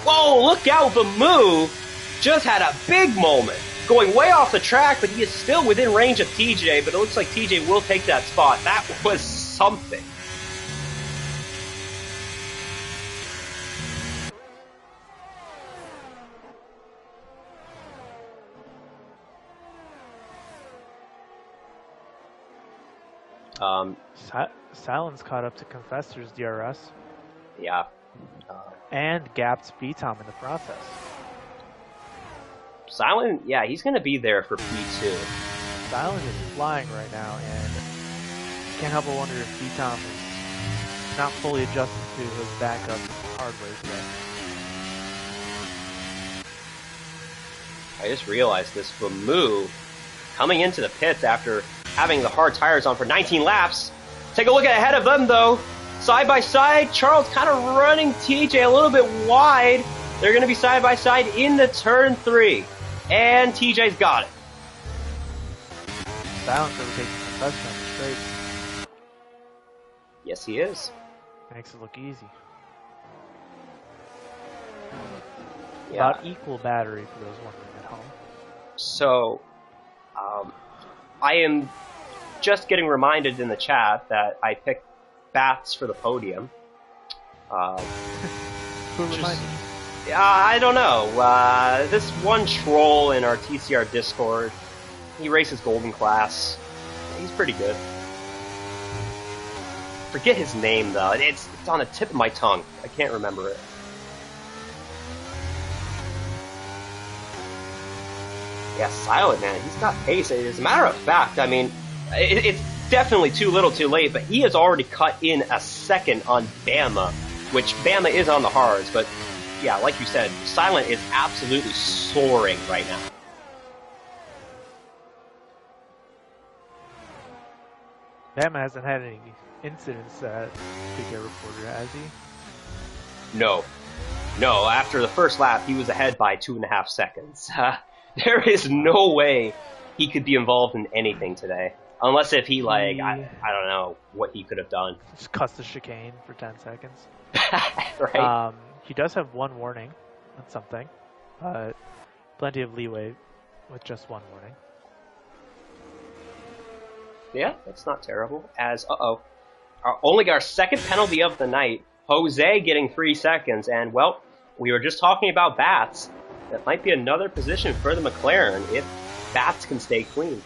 Whoa, look out, the move just had a big moment. Going way off the track, but he is still within range of TJ, but it looks like TJ will take that spot. That was something.
Silence caught up to Confessor's DRS.
Yeah.
And gapped BTOM in the process.
Silent, yeah, he's going to be there for P2.
Silent is flying right now, and can't help but wonder if BTOM is not fully adjusted to his backup hardware today.
I just realized this Bamu coming into the pits after having the hard tires on for 19 laps. Take a look ahead of them, though. Side by side, Charles kind of running TJ a little bit wide. They're going to be side by side into turn 3. And TJ's got it.
Silence overtaking Confessor on the straight.
Yes, he is.
Makes it look easy.
Yeah.
About equal battery for those wondering at home.
So, I am just getting reminded in the chat that I picked Bats for the podium.
Who reminded you?
I don't know. This one troll in our TCR Discord, he races Golden Class. He's pretty good. Forget his name, though. It's on the tip of my tongue. I can't remember it. Yeah, Silent, man. He's got pace. As a matter of fact, I mean, it's definitely too little too late, but he has already cut in a second on Bama, which Bama is on the hards, but yeah, like you said, Silent is absolutely soaring right now.
Bama hasn't had any incidents that Big Air reporter, has he?
No. No, after the first lap, he was ahead by 2.5 seconds. There is no way he could be involved in anything today. Unless if he, like, I don't know what he could have done.
Just cuts the chicane for 10 seconds.
Right?
He does have one warning on something, but plenty of leeway with just one warning.
Yeah, that's not terrible. As, only got our second penalty of the night. Jose getting 3 seconds, and, well, we were just talking about Bats. That might be another position for the McLaren if Bats can stay clean.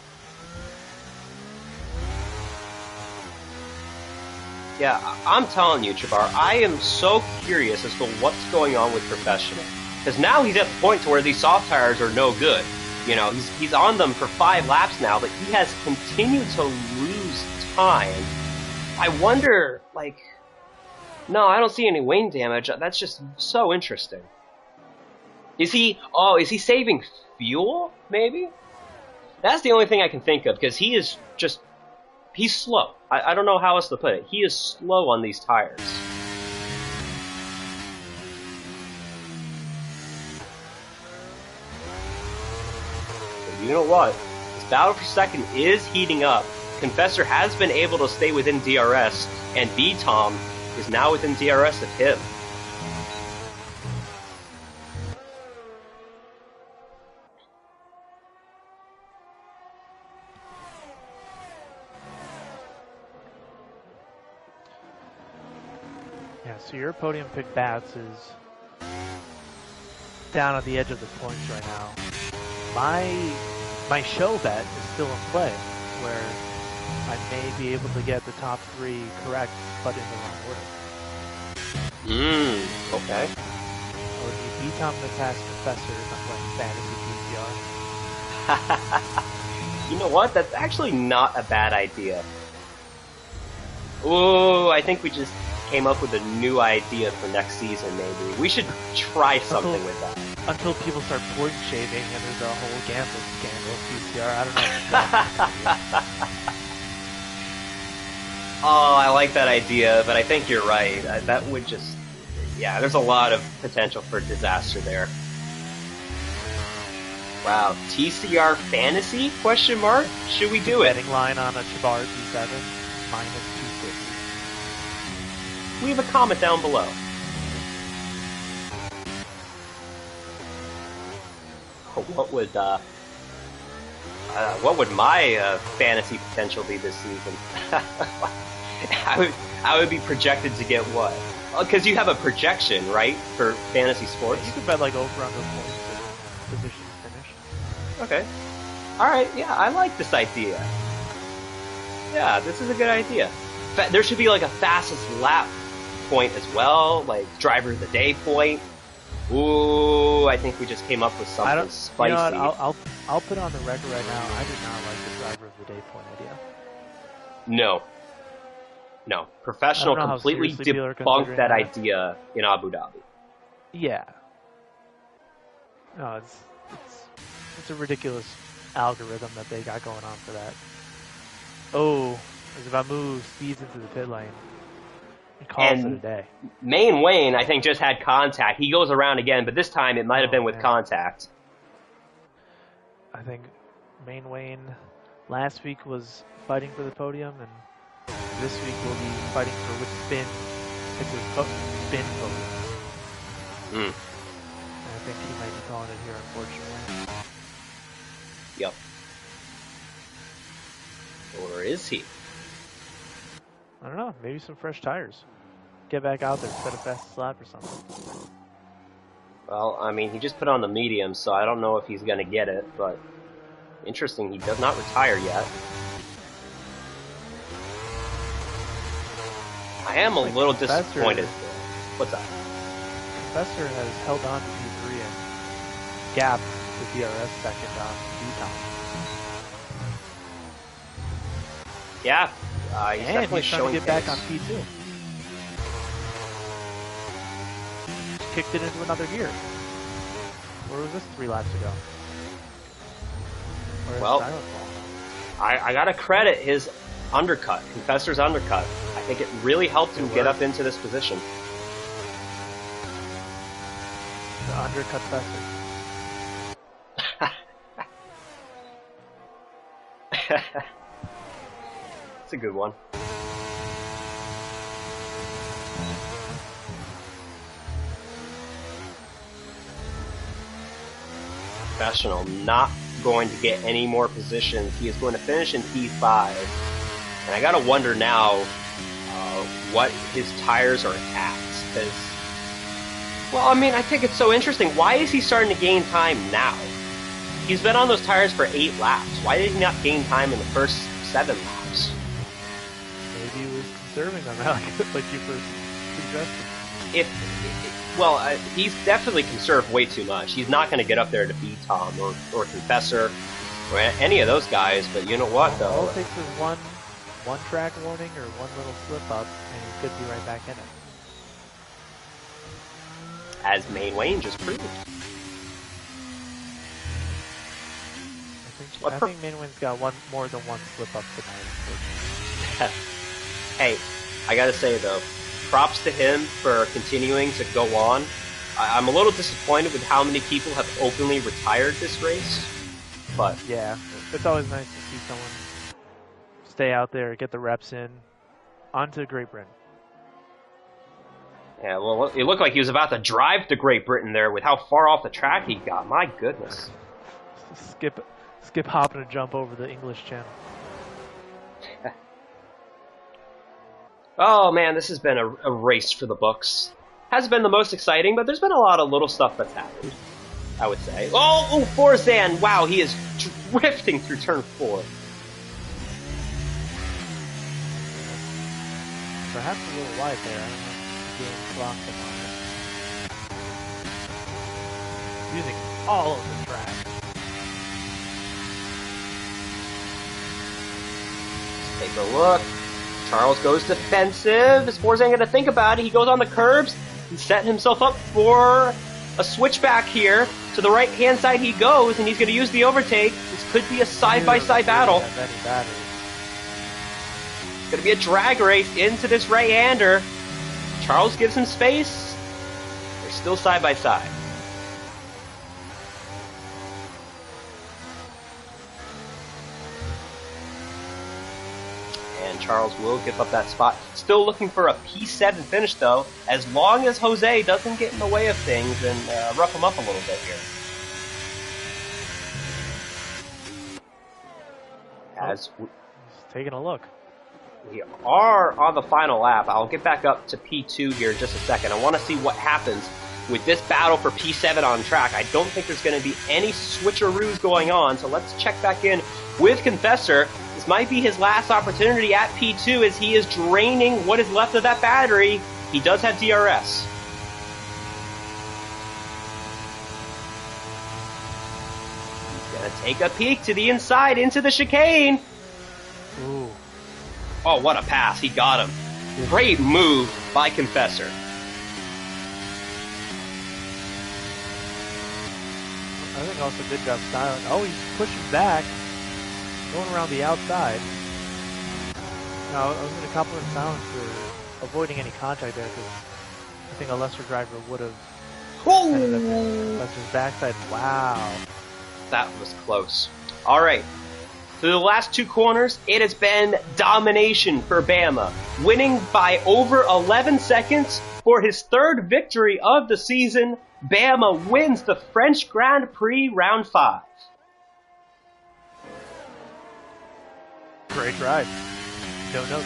Yeah, I'm telling you, Chabar, I am so curious as to what's going on with Professional. Because now he's at the point to where these soft tires are no good. You know, he's on them for 5 laps now, but he has continued to lose time. I wonder, like... No, I don't see any wing damage. That's just so interesting. Is he saving fuel, maybe? That's the only thing I can think of, because he is just... He's slow. I don't know how else to put it. He is slow on these tires. But you know what? This battle for second is heating up. Confessor has been able to stay within DRS, and B-Tom is now within DRS of him.
Yeah, so your podium pick Bats is down at the edge of the points right now. My show bet is still in play, where I may be able to get the top 3 correct, but in the wrong order.
Okay.
Or do you beat Tom the Task Professor if I'm playing fantasy PCR?
You know what? That's actually not a bad idea. Ooh, I think we just came up with a new idea for next season, maybe. We should try something with that.
Until people start point shaving and there's a whole gambling scandal with TCR. I don't know.
Oh, I like that idea, but I think you're right. That would just... Yeah, there's a lot of potential for disaster there. Wow, TCR Fantasy? Question mark? Should we do it?
Betting line on a Chabar T7, minus 250.
Leave a comment down below. What would my fantasy potential be this season? I would be projected to get what? Because you have a projection, right, for fantasy sports?
You could bet like over under points or positions finished.
Okay. Alright, yeah, I like this idea. Yeah, this is a good idea. There should be like a fastest lap point as well, like driver of the day point. Ooh, I think we just came up with something spicy.
You know what, I'll put on the record right now, I did not like the driver of the day point idea.
No. No. Professional completely debunked that idea in Abu Dhabi.
Yeah. No, it's a ridiculous algorithm that they got going on for that. Oh, as if I move speeds into the pit lane. It calls it a day.
Main Wayne, I think, just had contact. He goes around again, but this time it might have been with contact.
I think Main Wayne last week was fighting for the podium, and this week we'll be fighting for which spin. It's a spin podium. And I think he might be calling it here, unfortunately.
Yep. Or is he?
I don't know. Maybe some fresh tires. Get back out there, set a fast lap or something.
Well, I mean, he just put on the medium, so I don't know if he's going to get it, but interesting, he does not retire yet. I am a little disappointed. What's that?
Professor has held on to P3 and gapped the DRS second on V-Tom.
Yeah, he's definitely
trying to get back on P2. Just kicked it into another gear. Where was this 3 laps ago?
Well, I gotta credit his undercut, Confessor's undercut. I think it really helped him get up into this position.
The undercut Fester.
It's a good one. Professional not going to get any more positions. He is going to finish in P5. And I gotta wonder now what his tires are at. Because, well, I mean, I think it's so interesting. Why is he starting to gain time now? He's been on those tires for 8 laps. Why did he not gain time in the first 7 laps?
Maybe he was conserving them, like you first suggested.
He's definitely conserved way too much. He's not going to get up there to beat Tom or Confessor or any of those guys. But you know what, though?
All it takes is one track warning or one little slip up, and he could be right back in it.
As Main Wayne just proved.
I think Main Wayne's got more than one slip up tonight.
Hey, I gotta say though, props to him for continuing to go on. I'm a little disappointed with how many people have openly retired this race, but
yeah, it's always nice to see someone stay out there, get the reps in, onto Great Britain.
Yeah, well, it looked like he was about to drive to Great Britain there with how far off the track he got. My goodness.
Skip, hop, and a jump over the English Channel.
Oh man, this has been a race for the books. Hasn't been the most exciting, but there's been a lot of little stuff that's happened, I would say. Oh, Forzan! Wow, he is drifting through turn 4.
Perhaps a little wide there. I don't know. The game clocked him on it. Using all of the track.
Take a look. Charles goes defensive. Sports ain't going to think about it. He goes on the curbs. He's setting himself up for a switchback here. To the right-hand side he goes, and he's going to use the overtake. This could be a side-by-side battle. It's going to be a drag race into this right-hander. Charles gives him space. They're still side-by-side. And Charles will give up that spot. Still looking for a P7 finish, though, as long as Jose doesn't get in the way of things and rough him up a little bit here. As
he's taking a look.
We are on the final lap. I'll get back up to P2 here in just a second. I want to see what happens with this battle for P7 on track. I don't think there's going to be any switcheroos going on, so let's check back in with Confessor. This might be his last opportunity at P2 as he is draining what is left of that battery. He does have DRS. He's going to take a peek to the inside into the chicane.
Ooh.
Oh, what a pass. He got him. Great move by Confessor.
I think also good job styling. Oh, he's pushing back. Going around the outside. No, I was going to compliment Silent for avoiding any contact there because I think a lesser driver would have ended up in Lester's backside. Wow.
That was close. All right. Through the last two corners, it has been domination for Bama, winning by over 11 seconds for his third victory of the season. Bama wins the French Grand Prix Round 5.
Great drive. No note.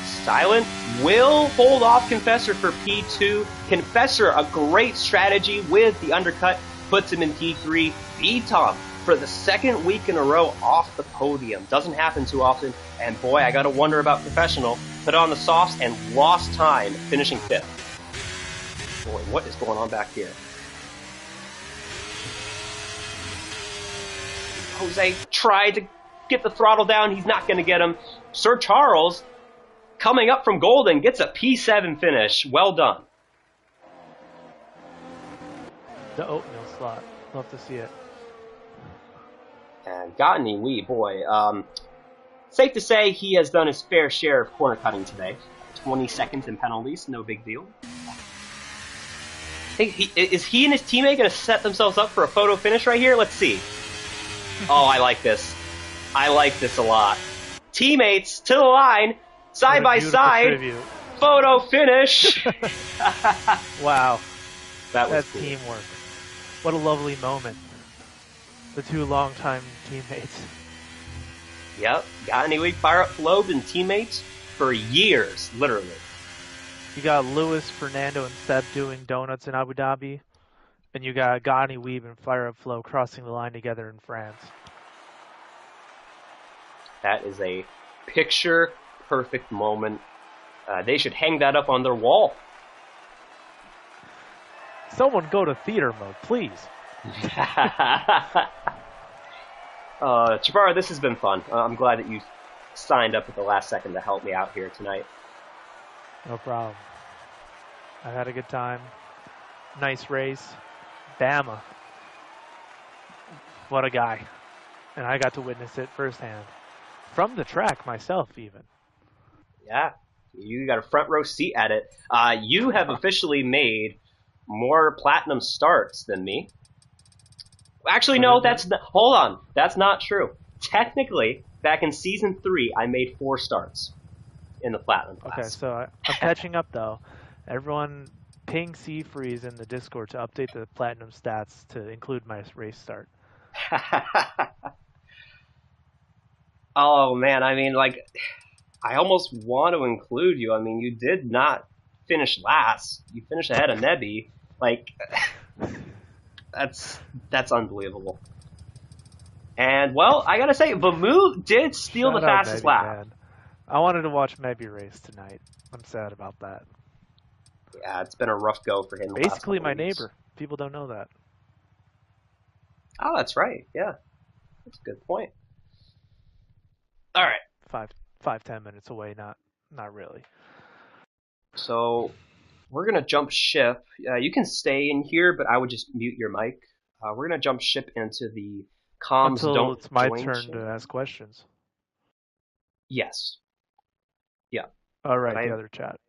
Silent will hold off Confessor for P2. Confessor, a great strategy with the undercut, puts him in P3. B-Tom, for the second week in a row off the podium. Doesn't happen too often. And boy, I gotta wonder about Professional. Put on the softs and lost time, finishing 5th. Boy, what is going on back here? Jose tried to get the throttle down. He's not going to get him. Sir Charles, coming up from Golden, gets a P7 finish. Well done.
The oatmeal slot. Love to see it.
And Gottany Wee, boy. Safe to say he has done his fair share of corner cutting today. 20 seconds in penalties, no big deal. Is he and his teammate going to set themselves up for a photo finish right here? Let's see. Oh, I like this. I like this a lot. Teammates to the line, side by side, tribute. Photo finish.
Wow.
That's cool.
Teamwork. What a lovely moment. The two longtime teammates.
Yep. Got any weak Fire Up Flow been teammates for years, literally.
You got Lewis, Fernando, and Seb doing donuts in Abu Dhabi. And you got Gottany Weeb and Fire Up Flow crossing the line together in France.
That is a picture-perfect moment. They should hang that up on their wall.
Someone go to theater mode, please.
Jabbar, this has been fun. I'm glad that you signed up at the last second to help me out here tonight.
No problem. I had a good time. Nice race. Bama. What a guy. And I got to witness it firsthand. From the track myself, even.
Yeah. You got a front row seat at it. You have officially made more platinum starts than me. Actually, no, hold on. That's not true. Technically, back in Season 3, I made 4 starts in the platinum class.
Okay, so I'm catching up, though. Everyone ping C-Freeze in the Discord to update the platinum stats to include my race start.
Oh, man, I mean, like, I almost want to include you. I mean, you did not finish last. You finished ahead of Nebby. Like, that's unbelievable. And, well, I gotta say, Vamu did steal the fastest
Mebby,
lap.
Man. I wanted to watch Mebby race tonight. I'm sad about that.
Yeah, it's been a rough go for him.
Basically my neighbor. People don't know that.
Oh, that's right. Yeah. That's a good point. All right.
5-10 minutes away. Not really.
So we're gonna jump ship. You can stay in here, but I would just mute your mic. We're gonna jump ship into the comms
Until
don't
it's my
join
turn to
channel.
ask questions.
Yes. Yeah.
All
But
right,
I
the other chat.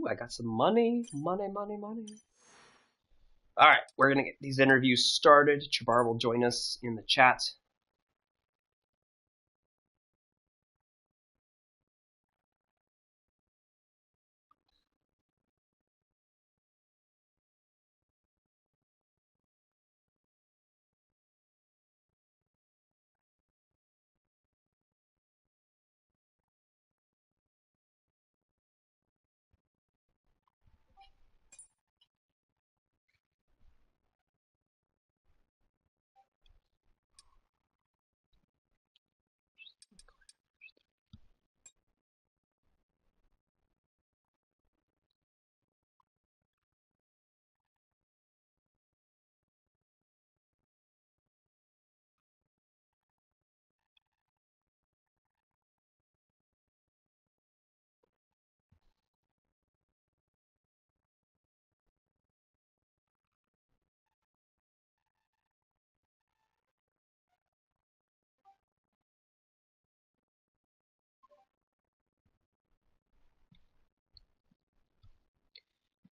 I got some money. Money. All right, we're gonna get these interviews started. Chabar will join us in the chat.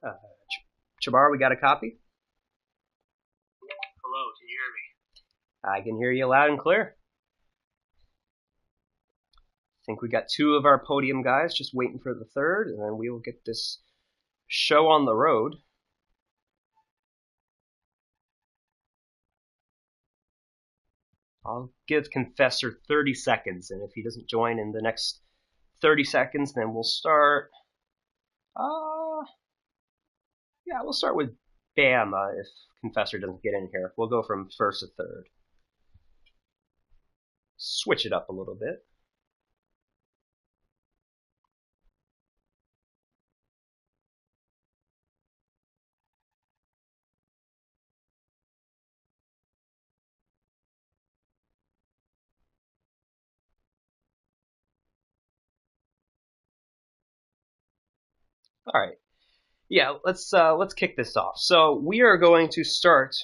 Uh, Chabar, we got a copy?
Hello, can you hear me?
I can hear you loud and clear. I think we got 2 of our podium guys just waiting for the third, and then we will get this show on the road. I'll give Confessor 30 seconds, and if he doesn't join in the next 30 seconds, then we'll start. Yeah, we'll start with Bama if Confessor doesn't get in here. We'll go from first to third. Switch it up a little bit. All right. Yeah, let's kick this off. So we are going to start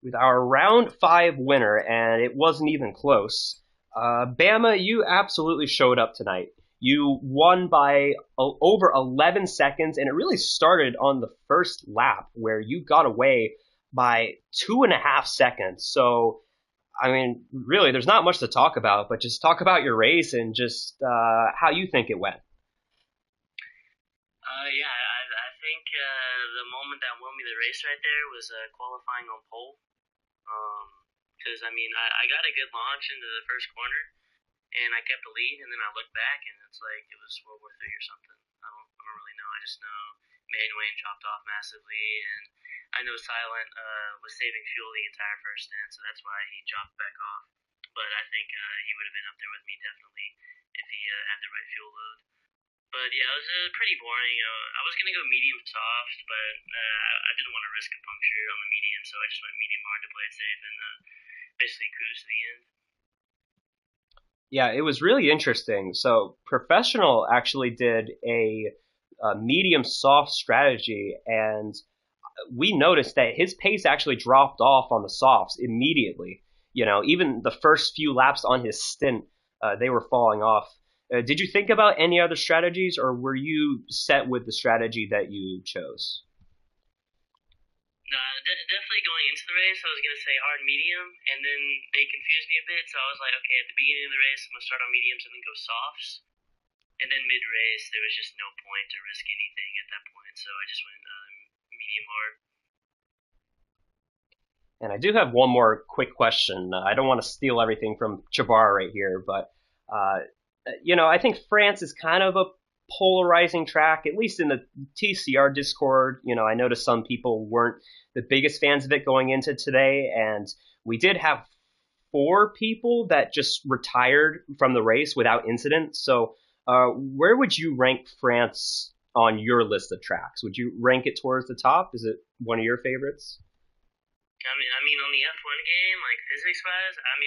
with our round 5 winner, and it wasn't even close. Bama, you absolutely showed up tonight. You won by over 11 seconds, and it really started on the first lap where you got away by 2.5 seconds. So, I mean, really, there's not much to talk about, but just talk about your race and just how you think it went.
Yeah, I think the moment that won me the race right there was qualifying on pole. Because I got a good launch into the first corner, and I kept the lead, and then I looked back, and it's like it was World War III or something. I don't really know. I just know Manuane chopped off massively, and I know Silent was saving fuel the entire first stint, so that's why he chopped back off. But I think he would have been up there with me definitely if he had the right fuel load. But yeah, it was pretty boring. I was gonna go medium soft, but I didn't want to risk a puncture on the medium, so I just went medium hard to play it safe and basically cruise to the end.
Yeah, it was really interesting. So Professional actually did a medium soft strategy, and we noticed that his pace actually dropped off on the softs immediately. Even the first few laps on his stint, they were falling off. Did you think about any other strategies, or were you set with the strategy that you chose?
No, definitely going into the race, I was gonna say hard medium, and then they confused me a bit. So I was like, okay, at the beginning of the race, I'm gonna start on mediums and then go softs. And then mid race, there was just no point to risk anything at that point, so I just went medium hard.
And I do have one more quick question. I don't want to steal everything from Chabar right here, but I think France is kind of a polarizing track, at least in the TCR Discord. I noticed some people weren't the biggest fans of it going into today, and we did have 4 people that just retired from the race without incident. So, where would you rank France on your list of tracks? Would you rank it towards the top? Is it one of your favorites?
I mean, on the F1 game, like physics wise, I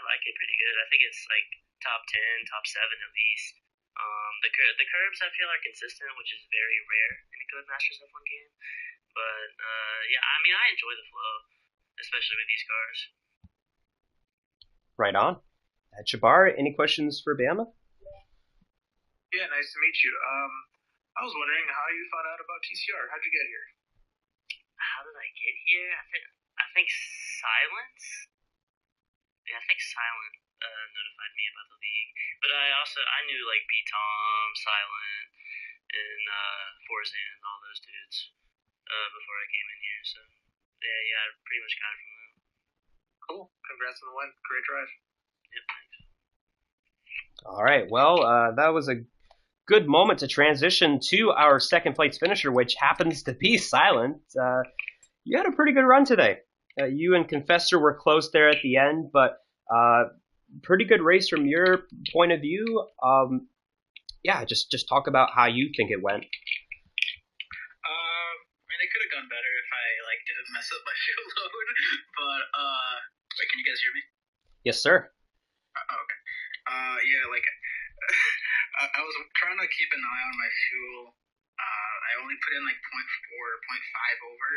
like it pretty good. I think it's like top 10, top 7 at least. The curbs I feel are consistent, which is very rare in a good Masters F1 game. But yeah, I enjoy the flow, especially with these cars.
Right on. Jabbar, any questions for Bama?
Yeah, nice to meet you. I was wondering how you found out about TCR. How'd you get here?
How did I get here? I think Silence. Yeah, I think Silent notified me about the league. But I knew like B Tom, Silent, and Forzan and all those dudes before I came in here. So yeah, I pretty much got it from them.
Cool. Congrats on the win. Great drive.
Yep, thanks.
All right. Well, that was a good moment to transition to our second place finisher, which happens to be Silent. You had a pretty good run today. You and Confessor were close there at the end, but pretty good race from your point of view. Yeah, just talk about how you think it went.
It could have gone better if I didn't mess up my fuel load. But wait, can you guys hear me?
Yes, sir.
Okay. Yeah, I was trying to keep an eye on my fuel. I only put in 0.4, 0.5 over,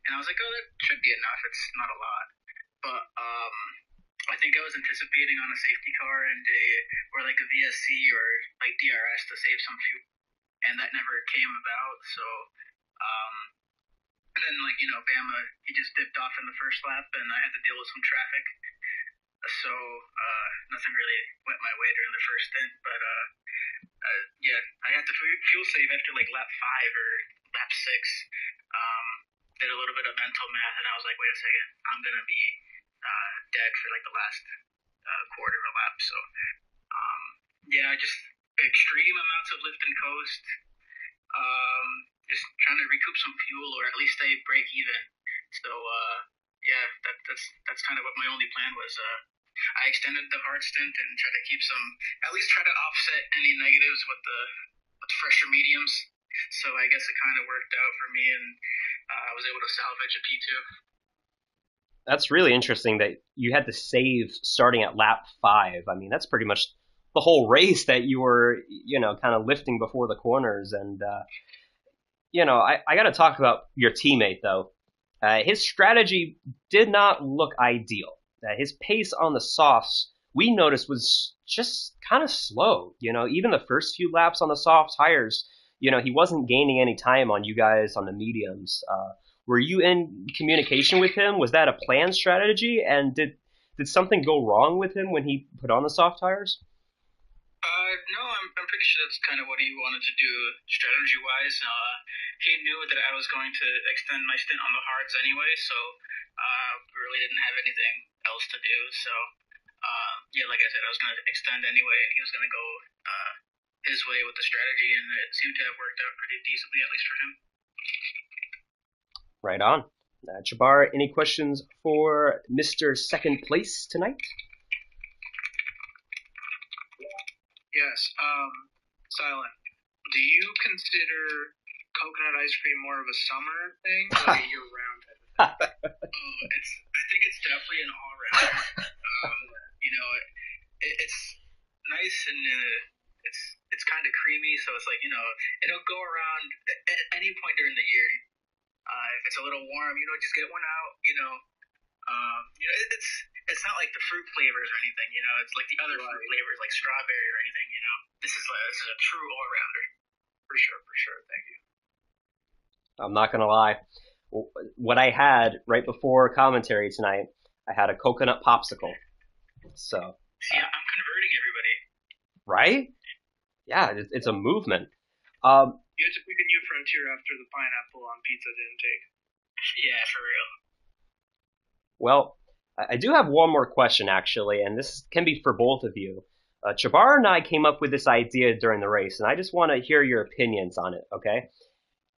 and I was like, oh, that should be enough. It's not a lot. But I think I was anticipating on a safety car or a VSC or DRS to save some fuel, and that never came about. So, and then Bama, he just dipped off in the first lap, and I had to deal with some traffic. So nothing really went my way during the first stint, but yeah, I had to fuel save after lap 5 or lap 6. Did a little bit of mental math, and I was like, wait a second, I'm gonna be dead for the last quarter of a lap. So yeah, just extreme amounts of lift and coast. Just trying to recoup some fuel or at least stay break even. So yeah, that's kind of what my only plan was. I extended the hard stint and tried to keep at least try to offset any negatives with the fresher mediums. So I guess it kind of worked out for me, and I was able to salvage a P2.
That's really interesting that you had to save starting at lap 5. I mean, that's pretty much the whole race that you were, kind of lifting before the corners. And, I got to talk about your teammate, though. His strategy did not look ideal. His pace on the softs, we noticed, was just kind of slow. Even the first few laps on the soft tires, he wasn't gaining any time on you guys on the mediums. Were you in communication with him? Was that a planned strategy? And did something go wrong with him when he put on the soft tires?
No, I'm pretty sure that's kind of what he wanted to do strategy-wise. He knew that I was going to extend my stint on the hards anyway, so really didn't have anything else to do. So yeah, like I said, I was going to extend anyway, and he was going to go his way with the strategy, and it seemed to have worked out pretty decently, at least for him.
Right on. Jabbar, any questions for Mr. Second Place tonight?
Yes. Silent, do you consider coconut ice cream more of a summer thing or a year-round type of thing? I think it's definitely an all-rounder. It's nice and it's kind of creamy, so it's it'll go around at any point during the year. If it's a little warm, just get one out. It's not like the fruit flavors or anything. It's like the other fruit flavors, like strawberry or anything. This is a true all-rounder. For sure. Thank you.
I'm not going to lie. What I had right before commentary tonight, I had a coconut popsicle. So.
See, I'm converting everybody.
Right? Yeah, it's a movement.
You had to pick a new frontier after the pineapple on pizza didn't take. Yeah, for real.
Well, I do have one more question, actually, and this can be for both of you. Jabbar and I came up with this idea during the race, and I just want to hear your opinions on it, okay?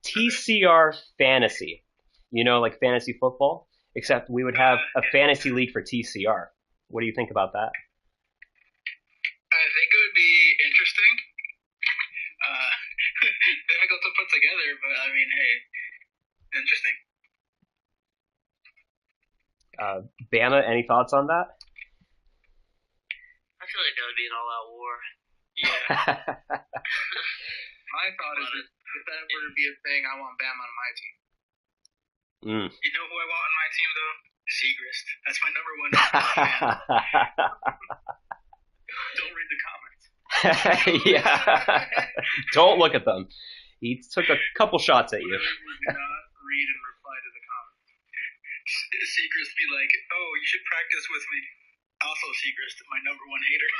TCR Fantasy. Like fantasy football? Except we would have a fantasy league for TCR. What do you think about that?
I think it would be interesting. Difficult to put together, but I mean, hey, interesting.
Bama, any thoughts on that?
I feel like that would be an all-out war.
Yeah. My thought is that if that were to be a thing, I want Bam on my team. You know who I want on my team, though? Segrist. That's my number one. Don't read the comments.
Yeah. Don't look at them. He took a couple shots at you.
Do not read and reply to the comments. Segrist be like, oh, you should practice with me. Also, Segrist, my number one hater.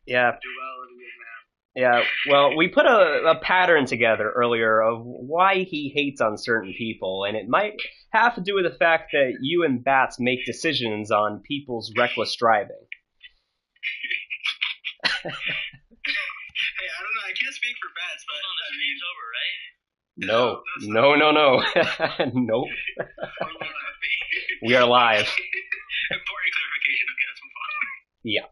Yeah.
Duality of man.
Yeah, well, we put a pattern together earlier of why he hates on certain people, and it might have to do with the fact that you and Bats make decisions on people's reckless driving.
Hey, I don't know. I can't speak for Bats, but
The stream's over, right?
No. Nope. We are live.
Important clarification. Okay, let's move on.
Yeah.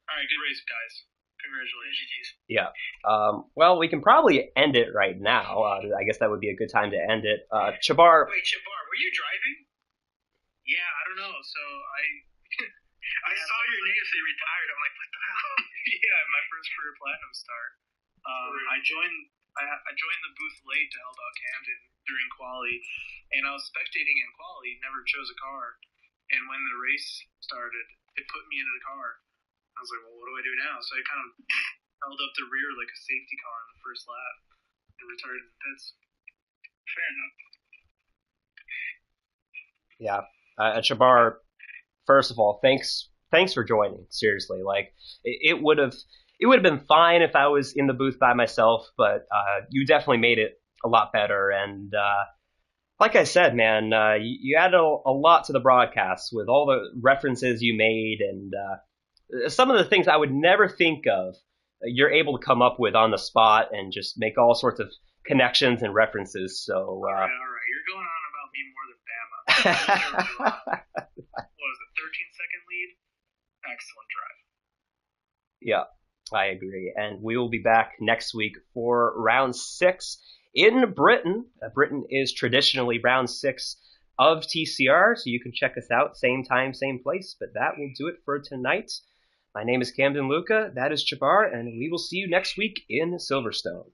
All right, good race, guys. Congratulations.
Yeah. Well, we can probably end it right now. I guess that would be a good time to end it. Chabar.
Wait, Chabar, were you driving? Yeah, I don't know. So I saw your name say retired. I'm like, what the hell? Yeah, my first career platinum start. I joined the booth late to Hell Dog Camden during quali, and I was spectating in quali. Never chose a car, and when the race started, it put me into the car. I was like, well, what do I do now? So I kind of held up the rear like a safety car in the first lap and retired in the pits. Fair enough.
Yeah. Chabar, first of all, thanks for joining. Seriously, like it would have been fine if I was in the booth by myself, but you definitely made it a lot better. And like I said, man, you added a lot to the broadcast with all the references you made and some of the things I would never think of. You're able to come up with on the spot and just make all sorts of connections and references. So
all right. You're going on about me more than Bama. What was it, 13-second lead? Excellent drive.
Yeah, I agree. And we will be back next week for round 6 in Britain. Britain is traditionally round 6 of TCR, so you can check us out, same time, same place. But that will do it for tonight. My name is Camden Luca, that is Chabar, and we will see you next week in Silverstone.